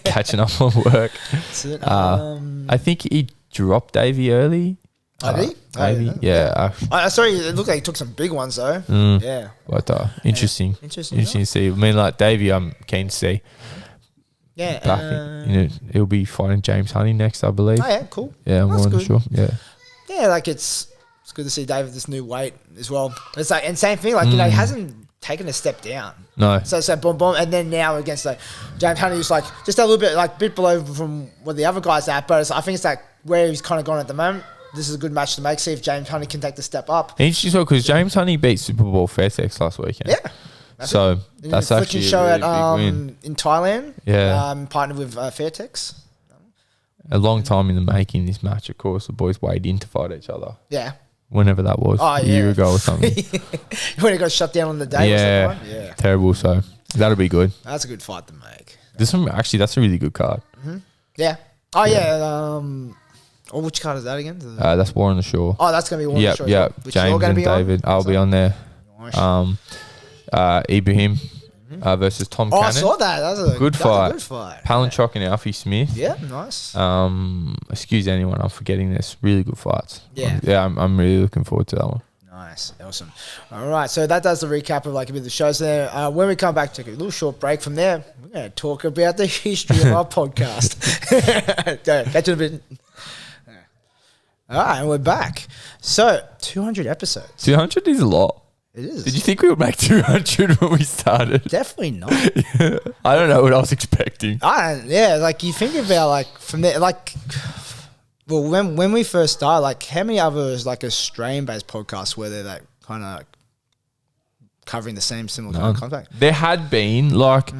catching up on work. I think he dropped Davey early. Did he? Maybe, yeah. I saw it looked like he took some big ones though. Yeah. But interesting. Interesting to see. I mean, like Davey, I'm keen to see. Yeah. Back, he'll be fighting James Honey next, I believe. Oh yeah, cool. Yeah, I'm That's more than good. sure. Yeah. Yeah, like it's good to see David this new weight as well. It's like, and same thing, like he hasn't taken a step down. No. So boom, boom, and then now against like James Honey, who's like just a little bit like bit below from what the other guys at, but I think it's like where he's kind of gone at the moment. This is a good match to make. See if James Honey can take the step up. Interesting, because James Honey beat Super Bowl Fairtex last weekend. Yeah. So that's actually a show really at big win. in Thailand. Yeah. Partnered with Fairtex. A long time in the making, this match, of course. The boys weighed in to fight each other. Yeah. Whenever that was. Oh, a year ago or something. When it got shut down on the day. Yeah. Or something, right? Yeah. Terrible. So that'll be good. That's a good fight to make. That's a really good card. Yeah. Oh yeah. Which card is that again? That's War on the Shore. Oh, that's gonna be one. Yep. James and David. I'll be on there. Nice. Ibrahim versus Tom Oh, Cannon. I saw that. That was a Good fight. Good fight. Palanchok and Alfie Smith. Yeah, nice. Excuse anyone, I'm forgetting this. Really good fights. Yeah. I'm really looking forward to that one. Nice, awesome. All right, so that does the recap of like a bit of the shows there. When we come back, take a little short break from there. We're going to talk about the history of our podcast. Catch you in a bit. All right, and we're back. So 200 episodes. 200 is a lot. It is. Did you think we would make 200 when we started? Definitely not. I don't know what I was expecting. Like you think about like from there, like, well, when we first started, like how many other like Australian-based podcasts were there that kind of covering the same similar kind of content? There had been like,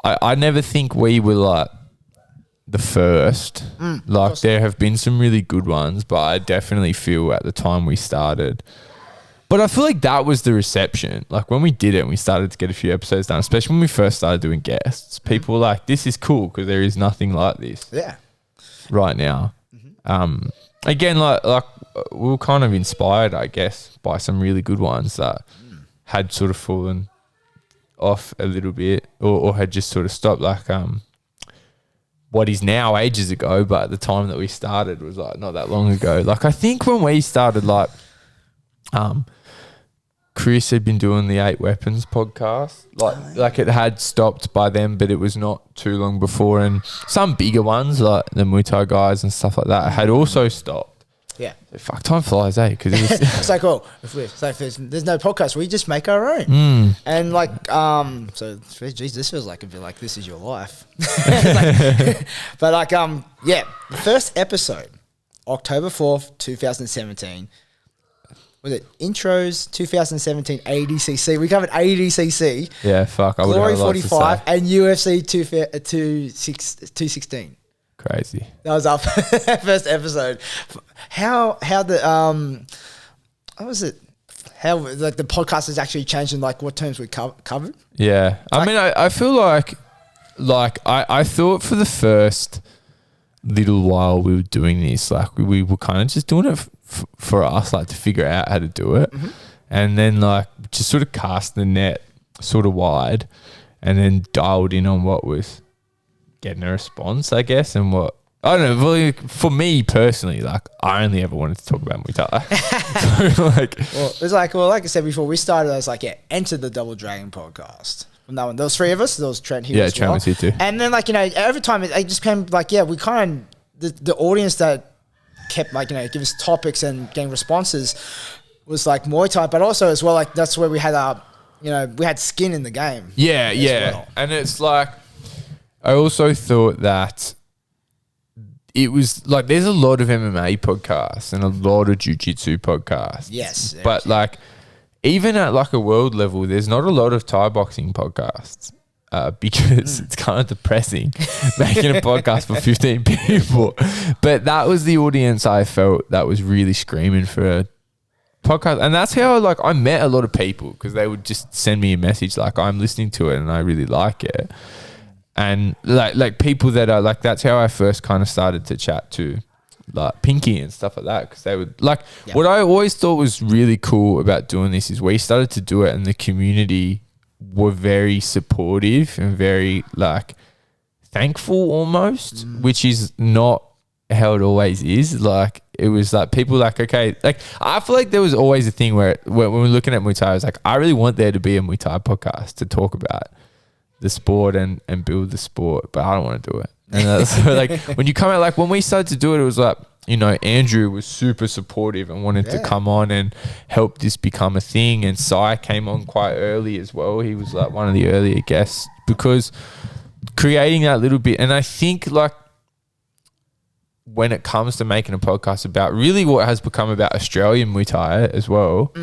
I never think we were like the first. Like there have been some really good ones, but I definitely feel at the time we started. But I feel like that was the reception. Like when we did it and we started to get a few episodes done, especially when we first started doing guests, people were like, this is cool because there is nothing like this right now. Again, like we were kind of inspired, I guess, by some really good ones that had sort of fallen off a little bit or had just sort of stopped. Like what is now ages ago, but at the time that we started was like not that long ago. Like I think when we started, like Chris had been doing the 8 Weapons podcast. Like it had stopped by then, but it was not too long before. And some bigger ones, like the Muay Thai guys and stuff like that, had also stopped. Yeah. So fuck, time flies, eh? Because it was it's like, oh, if there's no podcast, we just make our own. And like, so geez, this feels like a bit like this is your life. But like, the first episode, October 4th, 2017. was it intros 2017 ADCC? We covered ADCC. Yeah, fuck. I would Glory have 45 and UFC 216. Crazy. That was our first episode. How the what was it? How like the podcast has actually changed in like what terms we covered? Yeah, I mean, I feel like I thought for the first little while we were doing this, like we were kind of just doing it for us, like to figure out how to do it, and then like just sort of cast the net sort of wide, and then dialed in on what was getting a response, I guess, and what. I don't know. Really, for me personally, like I only ever wanted to talk about Muay Thai. So, like, like I said before, we started as like enter the Double Dragon podcast. From that one, there was three of us. There was Trent here. Yeah, as Trent well. was here too. And then like every time it just came like we kind of the audience that kept like give us topics and getting responses was like Muay Thai, but also as well like that's where we had our we had skin in the game. Yeah, well. And it's like I also thought that. It was like there's a lot of MMA podcasts and a lot of jiu-jitsu podcasts. Yes. But like even at like a world level, there's not a lot of Thai boxing podcasts because it's kind of depressing making a podcast for 15 people. But that was the audience I felt that was really screaming for a podcast. And that's how like I met a lot of people because they would just send me a message like I'm listening to it and I really like it. And like people that are like, that's how I first kind of started to chat to like Pinky and stuff like that. Cause they would like, what I always thought was really cool about doing this is we started to do it and the community were very supportive and very like thankful almost, which is not how it always is. Like it was like people like, okay, like I feel like there was always a thing where when we were looking at Muay Thai, I was like, I really want there to be a Muay Thai podcast to talk about the sport and build the sport, but I don't want to do it. And that's so like when you come out, like when we started to do it, it was like, Andrew was super supportive and wanted to come on and help this become a thing. And Sai came on quite early as well. He was like one of the earlier guests because creating that little bit. And I think like when it comes to making a podcast about really what has become about Australian Muay Thai as well,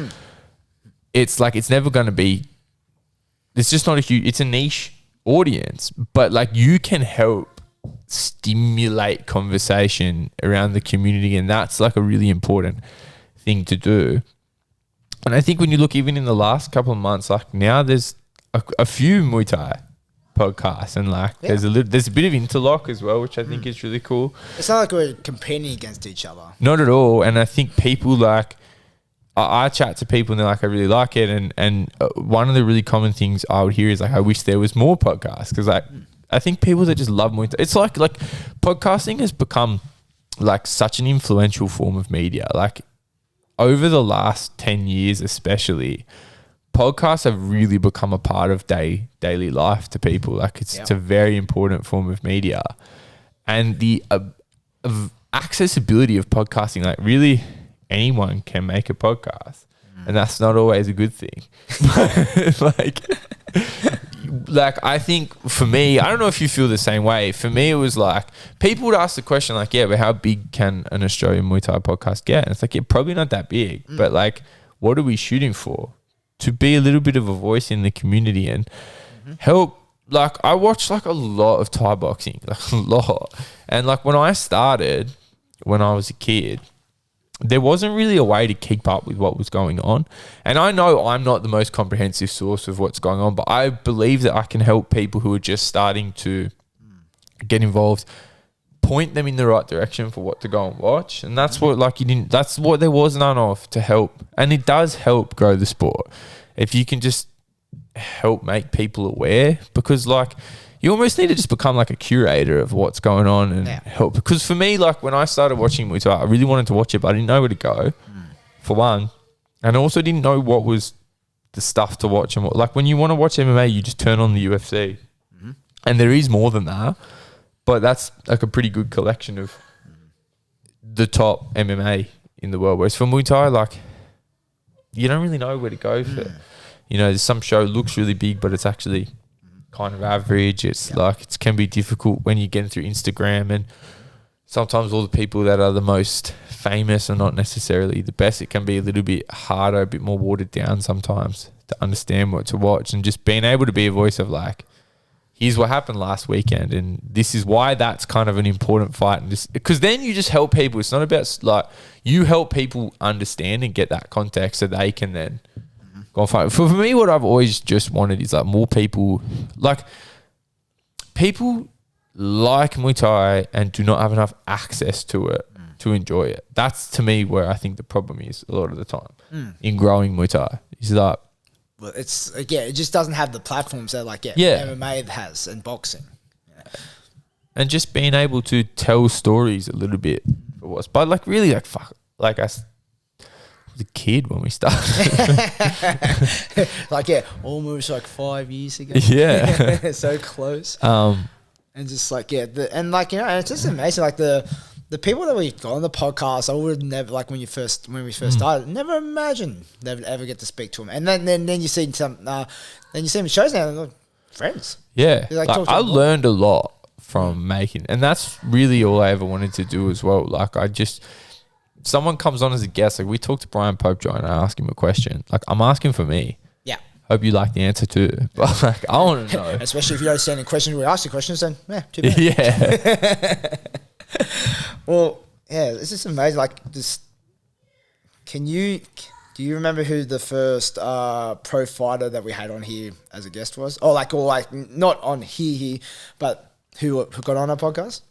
it's like, it's never going to be, it's just not a huge, it's a niche audience, but like you can help stimulate conversation around the community. And that's like a really important thing to do. And I think when you look even in the last couple of months, like now there's a few Muay Thai podcasts and like there's a bit of interlock as well, which I think is really cool. It's not like we're competing against each other. Not at all. And I think people like, I chat to people and they're like, I really like it. And one of the really common things I would hear is like, I wish there was more podcasts. Cause like, I think people that just love Muay Thai, it's like podcasting has become like such an influential form of media. Like over the last 10 years, especially podcasts have really become a part of daily life to people. Like it's a very important form of media and the accessibility of podcasting, like really, anyone can make a podcast and that's not always a good thing. like I think for me, I don't know if you feel the same way. For me, it was like people would ask the question like, yeah, but how big can an Australian Muay Thai podcast get? And it's like, yeah, probably not that big, but like, what are we shooting for? To be a little bit of a voice in the community and help. Like I watched like a lot of Thai boxing, like a lot. And like when I started, when I was a kid, there wasn't really a way to keep up with what was going on. And I know I'm not the most comprehensive source of what's going on, but I believe that I can help people who are just starting to get involved, point them in the right direction for what to go and watch. And that's what that's what there was none of to help. And it does help grow the sport. If you can just help make people aware, because like, you almost need to just become like a curator of what's going on and help. Because for me, like when I started watching Muay Thai, I really wanted to watch it, but I didn't know where to go, for one. And I also didn't know what was the stuff to watch. And what, like when you want to watch MMA, you just turn on the UFC. And there is more than that, but that's like a pretty good collection of the top MMA in the world. Whereas for Muay Thai, like you don't really know where to go for. There's some show looks really big, but it's actually kind of average. It's like it can be difficult when you're getting through Instagram and sometimes all the people that are the most famous are not necessarily the best. It can be a little bit harder, a bit more watered down sometimes to understand what to watch, and just being able to be a voice of like, here's what happened last weekend, and this is why that's kind of an important fight. And just because then you just help people. It's not about like, you help people understand and get that context so they can then go and fight. For me, what I've always just wanted is like more people, like people like Muay Thai and do not have enough access to it to enjoy it. That's to me where I think the problem is a lot of the time in growing Muay Thai. Is that, well, it's it just doesn't have the platforms that like MMA has and boxing. Yeah. And just being able to tell stories a little bit for what's, but like really like fuck, like I was a kid when we started. Like almost like 5 years ago. Yeah. So close. And just like and like, you know, it's just amazing. Like the people that we got on the podcast, I would never, like when we first started, never imagined they would ever get to speak to them. And then you see some, then you see them shows now, and they're friends. Yeah, like I learned a lot from making, and that's really all I ever wanted to do as well. Like someone comes on as a guest, like we talked to Brian Popejoy and I asked him a question. Like I'm asking for me. Yeah. Hope you like the answer too. But like I want to know. Especially if you don't understand the question, we ask the questions, then too bad. Yeah. Well, yeah, it's just amazing. Like, just do you remember who the first pro fighter that we had on here as a guest was? Or like not on here, but who got on our podcast?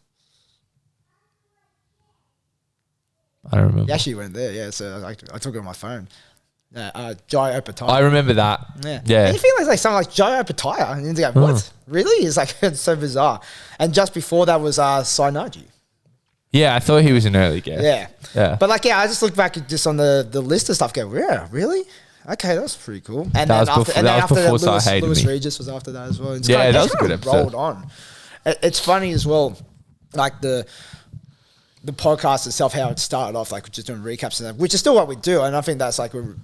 I don't remember. He actually went there, yeah. So I took it on my phone. Jai Opataya. I remember that. Yeah. And you feel like something like Jai Opataya, and you go, what? Really? It's like, it's so bizarre. And just before that was Sainaji. Yeah, I thought he was an early guest. Yeah. But like, I just look back at just on the list of stuff, go, yeah, really? Okay, that's pretty cool. And that then after that, Lewis me. Regis was after that as well. It's that was a good episode. Rolled on. It's funny as well, like the podcast itself, how it started off, like just doing recaps and that, which is still what we do. And I think that's like, we're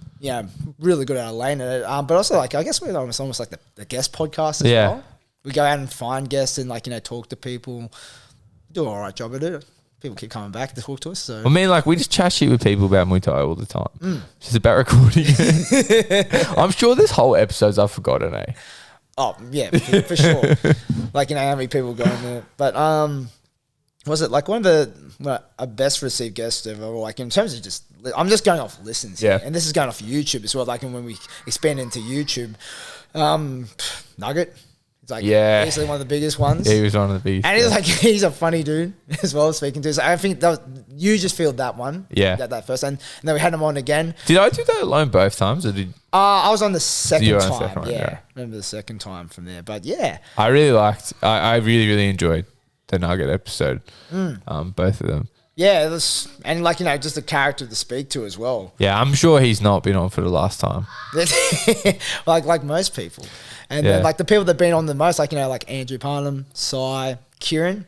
really good at our lane at it. But also like, I guess we're almost like the guest podcast as well. We go out and find guests and like, you know, talk to people, do an all right job at it. People keep coming back to talk to us. So I mean, like we just chat shit with people about Muay Thai all the time. It's just about recording it. I'm sure there's whole episodes I've forgotten, eh? Oh yeah, for sure. Like, you know, how many people go in there. But was it like one of the best received guests ever? Or like in terms of just, I'm just going off listens here, and this is going off YouTube as well. Like when we expand into YouTube, Nugget. It's like easily one of the biggest ones. Yeah, he was one of the biggest. And he's like, he's a funny dude as well, speaking to. So I think you just feel that one. Yeah. That first. And then we had him on again. Did I do that alone both times? Or did I was on the second time. Yeah. Remember the second time from there. But yeah. I really liked, I really, really enjoyed the Nugget episode. Both of them. Yeah, it was, and like, you know, just the character to speak to as well. Yeah, I'm sure he's not been on for the last time. like most people. And then like the people that have been on the most, like, you know, like Andrew Parnham, Sai, Kieran,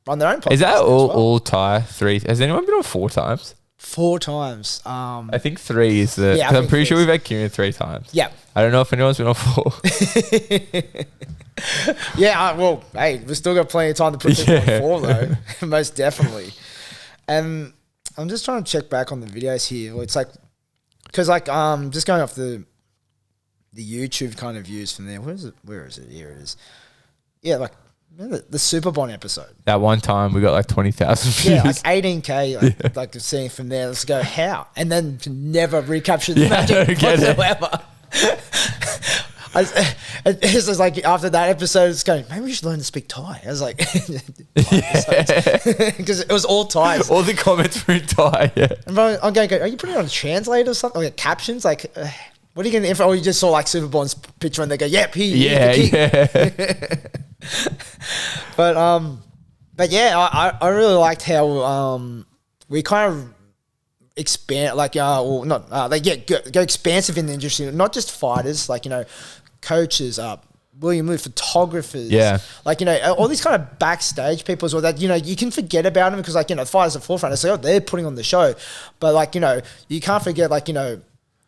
on their own podcast. Is that all Thai? 3? Has anyone been on 4 times? 4 times. I think 3 is the... Yeah, I'm pretty sure we've had Kieran 3 times. Yeah. I don't know if anyone's been on 4. Yeah, well, hey, we've still got plenty of time to put people on 4 though. Most definitely. And I'm just trying to check back on the videos here. It's like, because like, just going off the YouTube kind of views from there. Where is it? Here it is. Yeah, like, remember the Super Bond episode? That one time we got like 20,000 views. Yeah, like 18K, like seeing from there. Let's go, how? And then never recapture the magic whatsoever. It's just like after that episode, it's going, maybe we should learn to speak Thai. I was like, because it was all Thai. All the comments were in Thai, yeah. And I'm going, are you putting it on a translate or something? Like captions? Like, what are you going to info? Or you just saw like Super Bond's picture and they go, yep, yeah. But yeah, I really liked how we kind of expand, like, go expansive in the industry, not just fighters, like, you know, coaches, William Wu, photographers, like, you know, all these kind of backstage people as well that, you know, you can forget about them because, like, you know, fighters at the forefront, it's like, oh, they're putting on the show, but, like, you know, you can't forget, like, you know,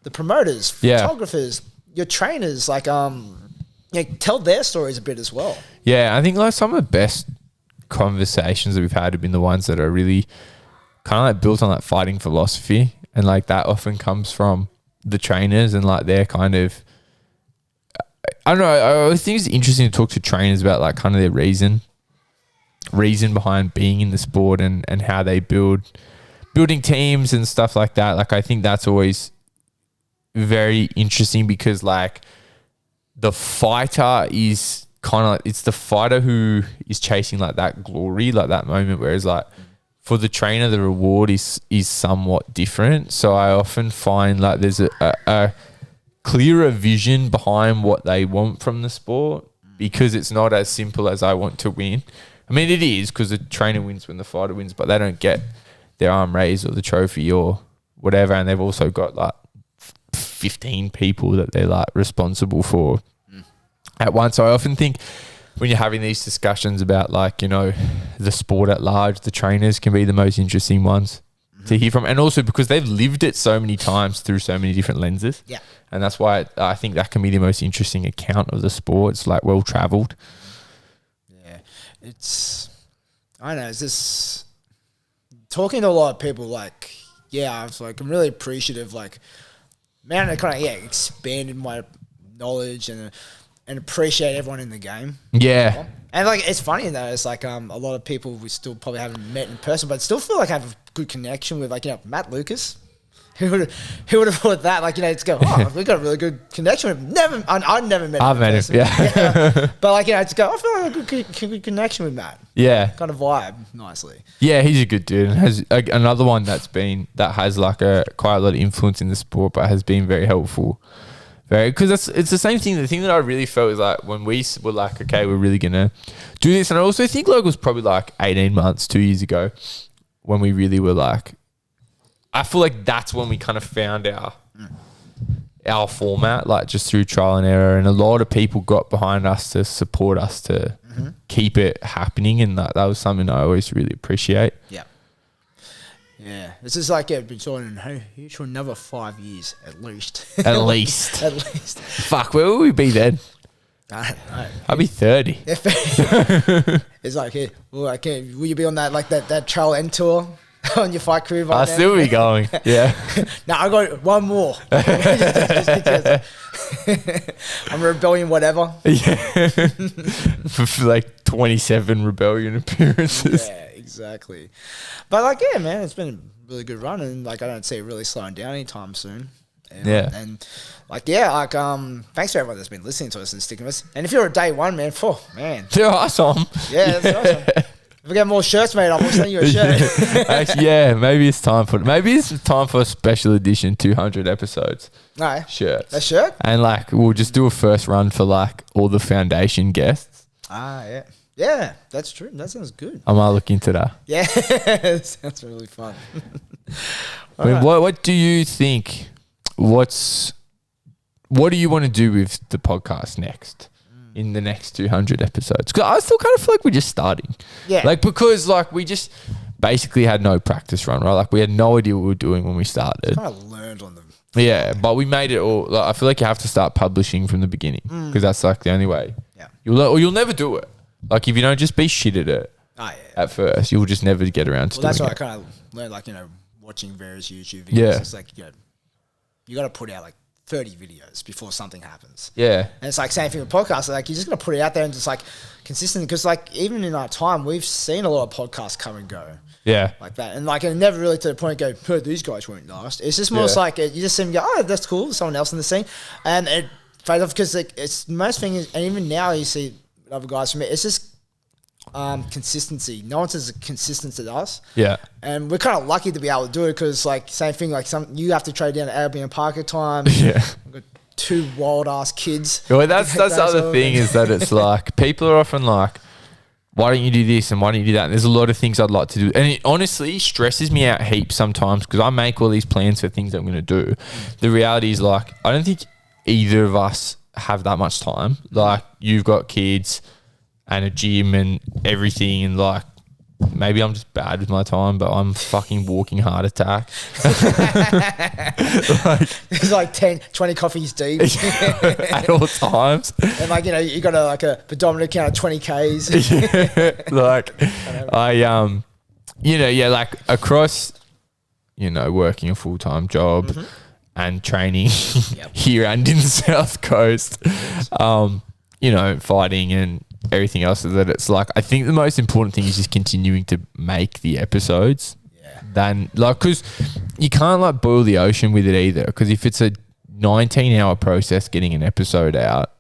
the promoters, photographers, your trainers, like, tell their stories a bit as well. Yeah, I think like some of the best conversations that we've had have been the ones that are really kind of like built on that fighting philosophy, and like that often comes from the trainers and like their kind of, I don't know, I always think it's interesting to talk to trainers about like kind of their reason behind being in the sport and how they building teams and stuff like that. Like I think that's always very interesting, because like the fighter is kind of like, it's the fighter who is chasing like that glory, like that moment, whereas like for the trainer the reward is somewhat different. So I often find like there's a clearer vision behind what they want from the sport, because it's not as simple as I want to win. I mean, it is, because the trainer wins when the fighter wins, but they don't get their arm raised or the trophy or whatever, and they've also got like 15 people that they're like responsible for at once. So I often think when you're having these discussions about like, you know, the sport at large, the trainers can be the most interesting ones to hear from, and also because they've lived it so many times through so many different lenses. Yeah. And that's why I think that can be the most interesting account of the sport. It's like well traveled. Yeah. I don't know, it's just talking to a lot of people, like, I was like, I'm really appreciative, like, man, it kind of, expanded my knowledge and appreciate everyone in the game. Yeah. And like, it's funny though, it's like a lot of people we still probably haven't met in person, but still feel like I have a good connection with, like, you know, Matt Lucas. Who would have thought that? Like, you know, it's go, we've got a really good connection with him. I've never met him. I've met him, yeah. But like, you know, it's go, I feel like a good connection with Matt. Yeah. Kind of vibe nicely. Yeah, he's a good dude. And has another one that has like quite a lot of influence in the sport, but has been very helpful. Because it's the same thing. The thing that I really felt is like when we were like, okay, we're really gonna do this, and I also think like it was probably like 18 months, 2 years ago, when we really were like, I feel like that's when we kind of found our format, like just through trial and error, and a lot of people got behind us to support us to keep it happening, and that was something I always really appreciate. Yeah. Yeah, it's just like, been talking here for another 5 years at least. At least. At least. Fuck, where will we be then? I don't know. I'll be 30. It's like, will you be on that, like that trail end tour on your fight career? I'll still be going. Yeah. No, I got one more. Just because I'm a rebellion, whatever. Yeah. For like 27 rebellion appearances. Yeah, exactly. But like, man, it's been a really good run, and like I don't see it really slowing down anytime soon. And like, thanks to everyone that's been listening to us and sticking with us. And if you're a day one, man, they're awesome. Yeah, that's awesome. If we get more shirts made, I'll send you a shirt. Actually, maybe it's time for a special edition 200 episodes. No, shirts. A shirt? And like we'll just do a first run for like all the foundation guests. Yeah. Yeah, that's true. That sounds good. I might look into that. Yeah, sounds really fun. I mean, what do you think? What do you want to do with the podcast next? In the next 200 episodes? Because I still kind of feel like we're just starting. Yeah. Like, because like we just basically had no practice run, right? Like we had no idea what we were doing when we started. Kind of learned on them. Yeah, but we made it all. Like, I feel like you have to start publishing from the beginning, because that's like the only way. Yeah. You'll never do it. Like if you don't just be shit at it at first, you'll just never get around to doing it. That's what I kind of learned, like, you know, watching various YouTube videos. Yeah. It's like, you know, you got to put out like 30 videos before something happens. Yeah. And it's like same thing with podcasts. Like, you're just going to put it out there and just like consistent, because like even in our time, we've seen a lot of podcasts come and go. Yeah. Like that. And like, and never really to the point go, these guys weren't last. It's just more like, you just see them go, oh, that's cool. Someone else in the scene. And it fades off, because like, it's most things, and even now you see other guys from it, it's just consistency. No one's as consistent as us. Yeah. And we're kind of lucky to be able to do it, because like same thing, like you have to trade down to Albion Park at times. Yeah. We've got two wild ass kids. Well, that's the other thing, is that it's like people are often like, why don't you do this and why don't you do that? And there's a lot of things I'd like to do. And it honestly stresses me out heaps sometimes, because I make all these plans for things I'm going to do. The reality is like, I don't think either of us have that much time. Like you've got kids and a gym and everything, and like maybe I'm just bad with my time, but I'm fucking walking heart attack. It's like 10, 20 coffees deep. At all times. And like, you got a pedometer count of 20 Ks. Like like across, working a full-time job and training here and in the South Coast, fighting and everything else, that it's like, I think the most important thing is just continuing to make the episodes. Then because you can't like boil the ocean with it either, because if it's a 19-hour process getting an episode out,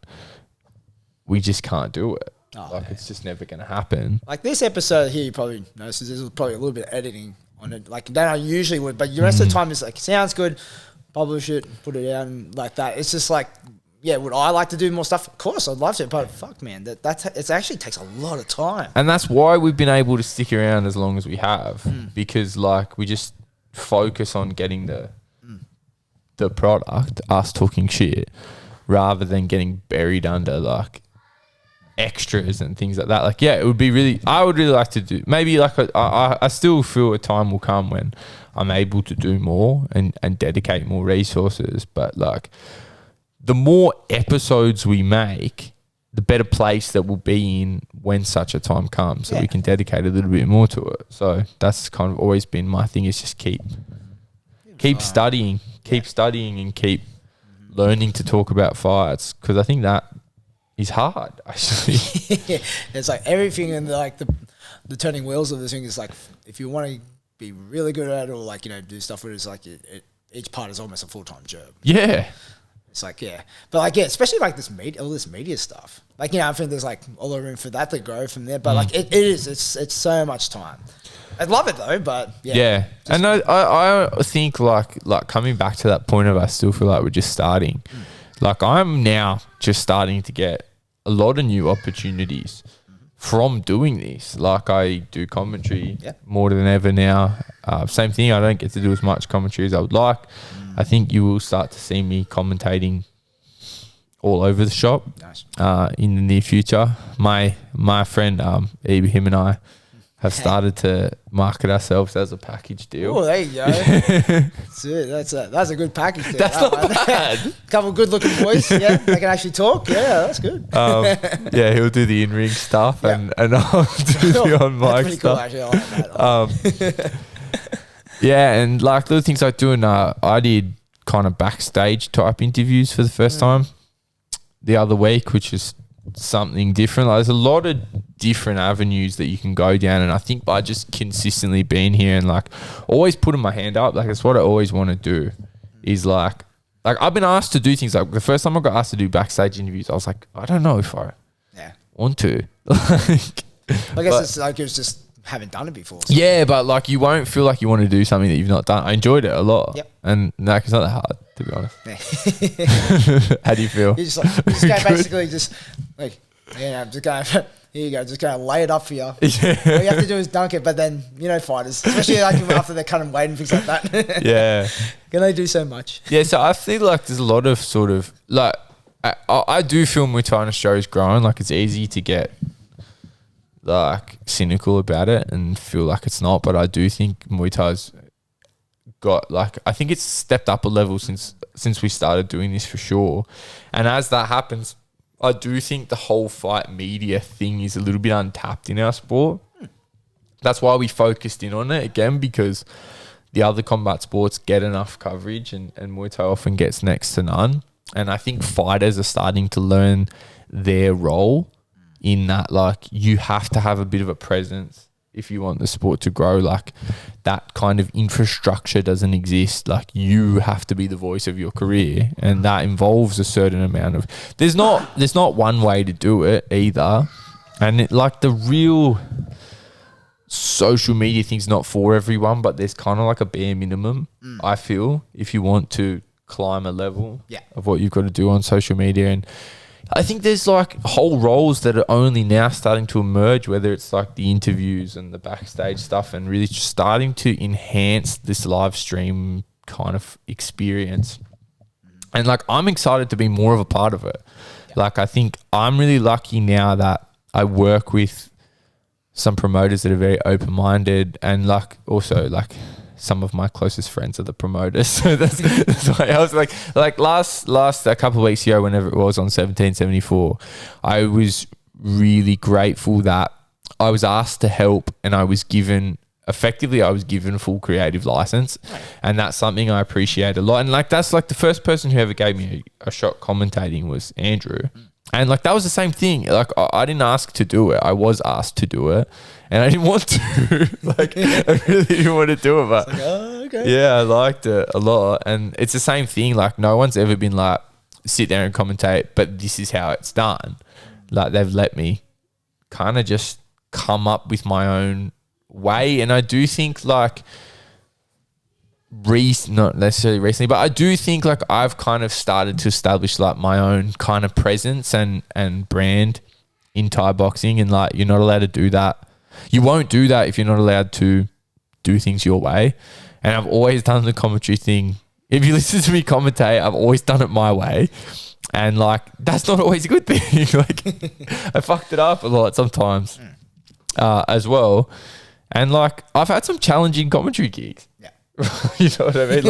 we just can't do it. It's just never going to happen. Like this episode here, you probably noticed there's probably a little bit of editing on it, like that I usually would, but the rest of the time it's like, sounds good, publish it, put it out, and like that. It's just like, would I like to do more stuff? Of course, I'd love to, but fuck, man, it actually takes a lot of time. And that's why we've been able to stick around as long as we have, because like we just focus on getting the product, us talking shit, rather than getting buried under like extras and things like that. Like, it would be really, I would really like to do, maybe like, I still feel a time will come when I'm able to do more and dedicate more resources. But like, the more episodes we make, the better place that we'll be in when such a time comes, so we can dedicate a little bit more to it. So that's kind of always been my thing, is just keep studying and keep learning to talk about fights, because I think that is hard, actually. It's like everything in like the turning wheels of this thing is like, if you want to be really good at it, or like, do stuff with it, it's like each part is almost a full-time job. Yeah. It's like, but like, especially like all this media stuff. Like, I think there's like all the room for that to grow from there. But like, it's so much time. I'd love it though, but And I think like coming back to that point of, I still feel like we're just starting. Like, I'm now just starting to get a lot of new opportunities from doing this. Like, I do commentary more than ever now. Same thing, I don't get to do as much commentary as I would like. I think you will start to see me commentating all over the shop in the near future. My friend, him and I have started to market ourselves as a package deal. Oh, there you go. That's it. That's a good package deal. That's not bad. Couple of good looking boys. Yeah, they can actually talk. Yeah, that's good. He'll do the in-ring stuff and I'll do the on-mic stuff. Cool, actually. I like that. And like little things like doing, I did kind of backstage type interviews for the first time the other week, which is something different. Like, there's a lot of different avenues that you can go down, and I think by just consistently being here and like always putting my hand up, like, it's what I always want to do, is like I've been asked to do things. Like, the first time I got asked to do backstage interviews, I was like, I don't know if I want to. I guess it's like, it was just haven't done it before. So. Yeah, but like, you won't feel like you want to do something that you've not done. I enjoyed it a lot. And like, it's not that hard, to be honest. How do you feel? You just go basically just like, I'm just going, here you go, just going to lay it up for you. All you have to do is dunk it, but then, fighters, especially like after they're cutting weight and things like that. Can they do so much? Yeah, so I feel like there's a lot of sort of, like, I do feel Muay Thai in Australia is growing. Like, it's easy to get like cynical about it and feel like it's not, but I do think Muay Thai's got, like, I think it's stepped up a level since we started doing this, for sure. And as that happens, I do think the whole fight media thing is a little bit untapped in our sport. That's why we focused in on it again, because the other combat sports get enough coverage and Muay Thai often gets next to none. And I think fighters are starting to learn their role in that, like, you have to have a bit of a presence if you want the sport to grow. Like, that kind of infrastructure doesn't exist. Like, you have to be the voice of your career, and that involves a certain amount of, there's not one way to do it either. And like, the real social media thing's not for everyone, but there's kind of like a bare minimum, I feel, if you want to climb a level of what you've got to do on social media. And I think there's like whole roles that are only now starting to emerge, whether it's like the interviews and the backstage stuff, and really just starting to enhance this live stream kind of experience. And like, I'm excited to be more of a part of it. Like, I think I'm really lucky now that I work with some promoters that are very open-minded, and like also like some of my closest friends are the promoters. So that's why I was like last a couple of weeks ago, whenever it was on 1774, I was really grateful that I was asked to help, and I was given full creative license. Right. And that's something I appreciate a lot. And like, that's like the first person who ever gave me a shot commentating was Andrew. And like, that was the same thing. Like, I didn't ask to do it. I was asked to do it, and I didn't want to. Like, I really didn't want to do it, but okay. Yeah, I liked it a lot. And it's the same thing. Like, no one's ever been like, sit there and commentate, but this is how it's done. Like, they've let me kind of just come up with my own way. And I do think like not necessarily recently, but I do think like I've kind of started to establish like my own kind of presence and brand in Thai boxing. And like, you're not allowed to do that. You won't do that if you're not allowed to do things your way. And I've always done the commentary thing. If you listen to me commentate, I've always done it my way. And like, that's not always a good thing. Like, I fucked it up a lot sometimes as well. And like, I've had some challenging commentary gigs. Yeah. You know what I mean?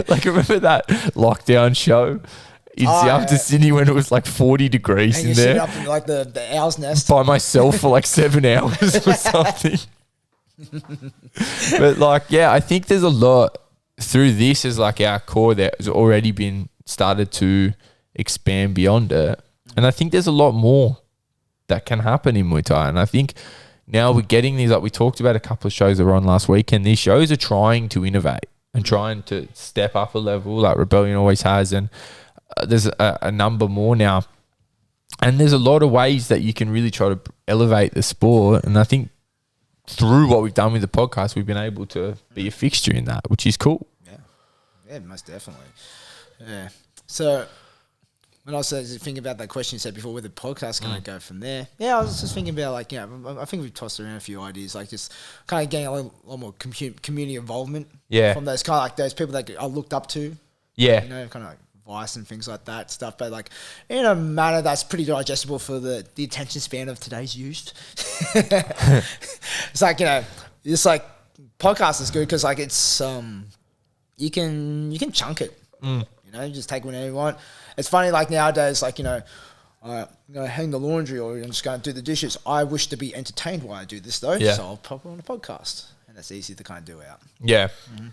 Like remember that lockdown show in after Sydney when it was like 40 degrees and in there? there? Up in like the owl's nest. By myself for like 7 hours or something. But like, yeah, I think there's a lot through this as like our core that has already been started to expand beyond it. And I think there's a lot more that can happen in Muay Thai. And I think now we're getting these, like we talked about a couple of shows that were on last weekend. These shows are trying to innovate and trying to step up a level like Rebellion always has. And there's a number more now. And there's a lot of ways that you can really try to elevate the sport. And I think through what we've done with the podcast, we've been able to be a fixture in that, which is cool. Yeah, most definitely. Yeah. So when I was thinking about that question you said before, where the podcast going to go from there, I was just thinking about like, I think we've tossed around a few ideas, like just kind of getting a lot more community involvement. Yeah. From those kind of like those people that I looked up to. Yeah. You know, kind of like Vice and things like that stuff, but like in a manner that's pretty digestible for the attention span of today's youth. It's like, it's like podcast is good because like it's you can chunk it. You just take whenever you want. It's funny, like nowadays, like, I'm going to hang the laundry or I'm just going to do the dishes. I wish to be entertained while I do this, though. Yeah. So I'll pop on a podcast. And that's easy to kind of do out. Yeah. Mm-hmm.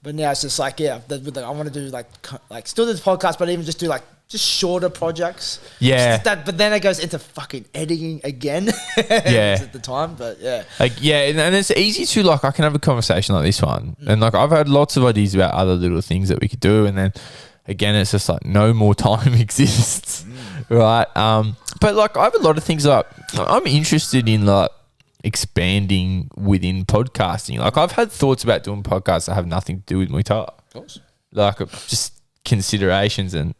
But now it's just like, I want to do like still do the podcast, but even just do like just shorter projects. Yeah. But then it goes into fucking editing again. Yeah. At the time, but yeah. And it's easy to like, I can have a conversation like this one. And like, I've had lots of ideas about other little things that we could do. And then, again, it's just like no more time exists, right? But like I have a lot of things like I'm interested in like expanding within podcasting. Like I've had thoughts about doing podcasts that have nothing to do with Muay Thai. Of course. Like just considerations, and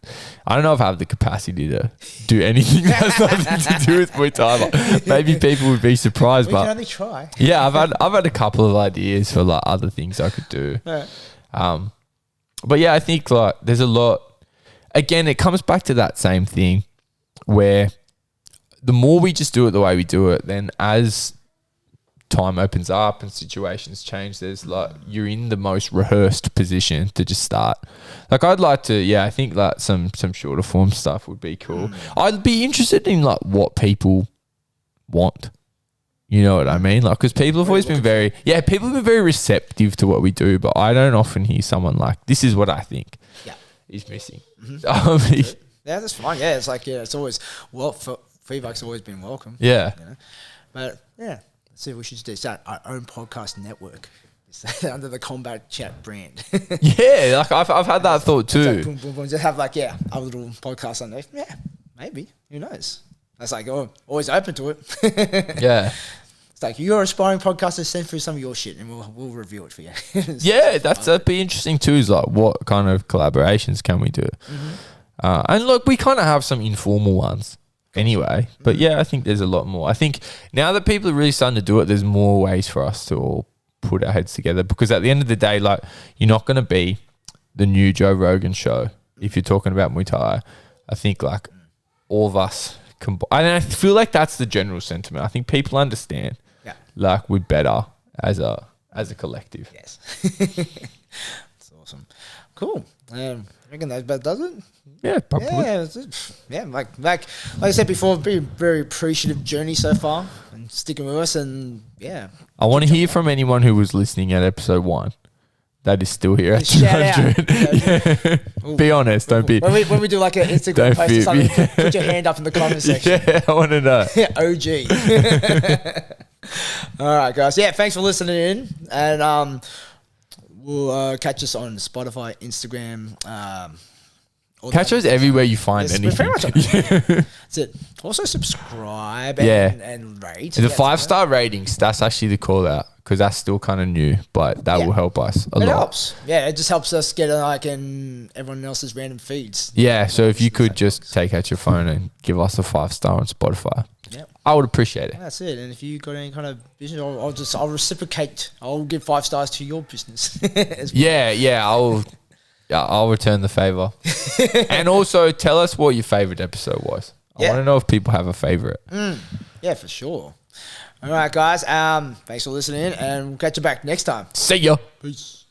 I don't know if I have the capacity to do anything that has nothing to do with Muay Thai. Like, maybe people would be surprised, but we can only try. Yeah, I've had a couple of ideas for like other things I could do. Right. But yeah, I think like there's a lot. Again, it comes back to that same thing where the more we just do it the way we do it, then as time opens up and situations change, there's like you're in the most rehearsed position to just start. Like I'd like to, I think like some shorter form stuff would be cool. I'd be interested in like what people want. You know what I mean? Like, because people have always been people have been very receptive to what we do, but I don't often hear someone like, this is what I think is missing. Yeah, that's fine. Yeah, it's like, it's always, feedback's always been welcome. Yeah. But yeah, let's see if we should do start our own podcast network under the Combat Chat brand. Yeah, like I've had that thought too. Like, boom, boom, boom. Just have like, our little podcast underneath. Yeah, maybe. Who knows? That's like, always open to it. Yeah. It's like, you're aspiring podcaster, send through some of your shit and we'll review it for you. Yeah, that'd be interesting too, is like, what kind of collaborations can we do? And look, we kind of have some informal ones anyway, but I think there's a lot more. I think now that people are really starting to do it, there's more ways for us to all put our heads together, because at the end of the day, like, you're not going to be the new Joe Rogan show if you're talking about Muay Thai. I think like all of us, and I feel like that's the general sentiment. I think people understand Yeah. Like we're better as a collective. Yes. That's awesome. Cool. I reckon that about does it. Yeah, probably. Yeah, like I said before, been a very appreciative journey so far and sticking with us, and yeah. I want to hear from anyone who was listening at episode 1 that is still here at Shout 200. out. Be honest, don't be. When we do like an Instagram Don't post or be- something, put your hand up in the comment section. Yeah, I want to know. OG. All right, guys. Yeah, thanks for listening in, and we'll catch us on Spotify, Instagram. Catch us everywhere you find Yes, we're anything. pretty much on That's it. Also subscribe and rate. The Yeah, 5-star ratings, that's actually the call out because that's still kind of new, but that will help us a It lot. helps. Yeah, it just helps us get like in everyone else's random feeds. Yeah, so if you could just take out your phone and give us a 5-star on Spotify, Yep. I would appreciate it. That's it. And if you got any kind of business, I'll reciprocate. I'll give 5 stars to your business. as well. Yeah, I'll return the favor. And also tell us what your favorite episode was. I want to know if people have a favorite. Yeah, for sure. All right, guys. Thanks for listening, and we'll catch you back next time. See ya. Peace.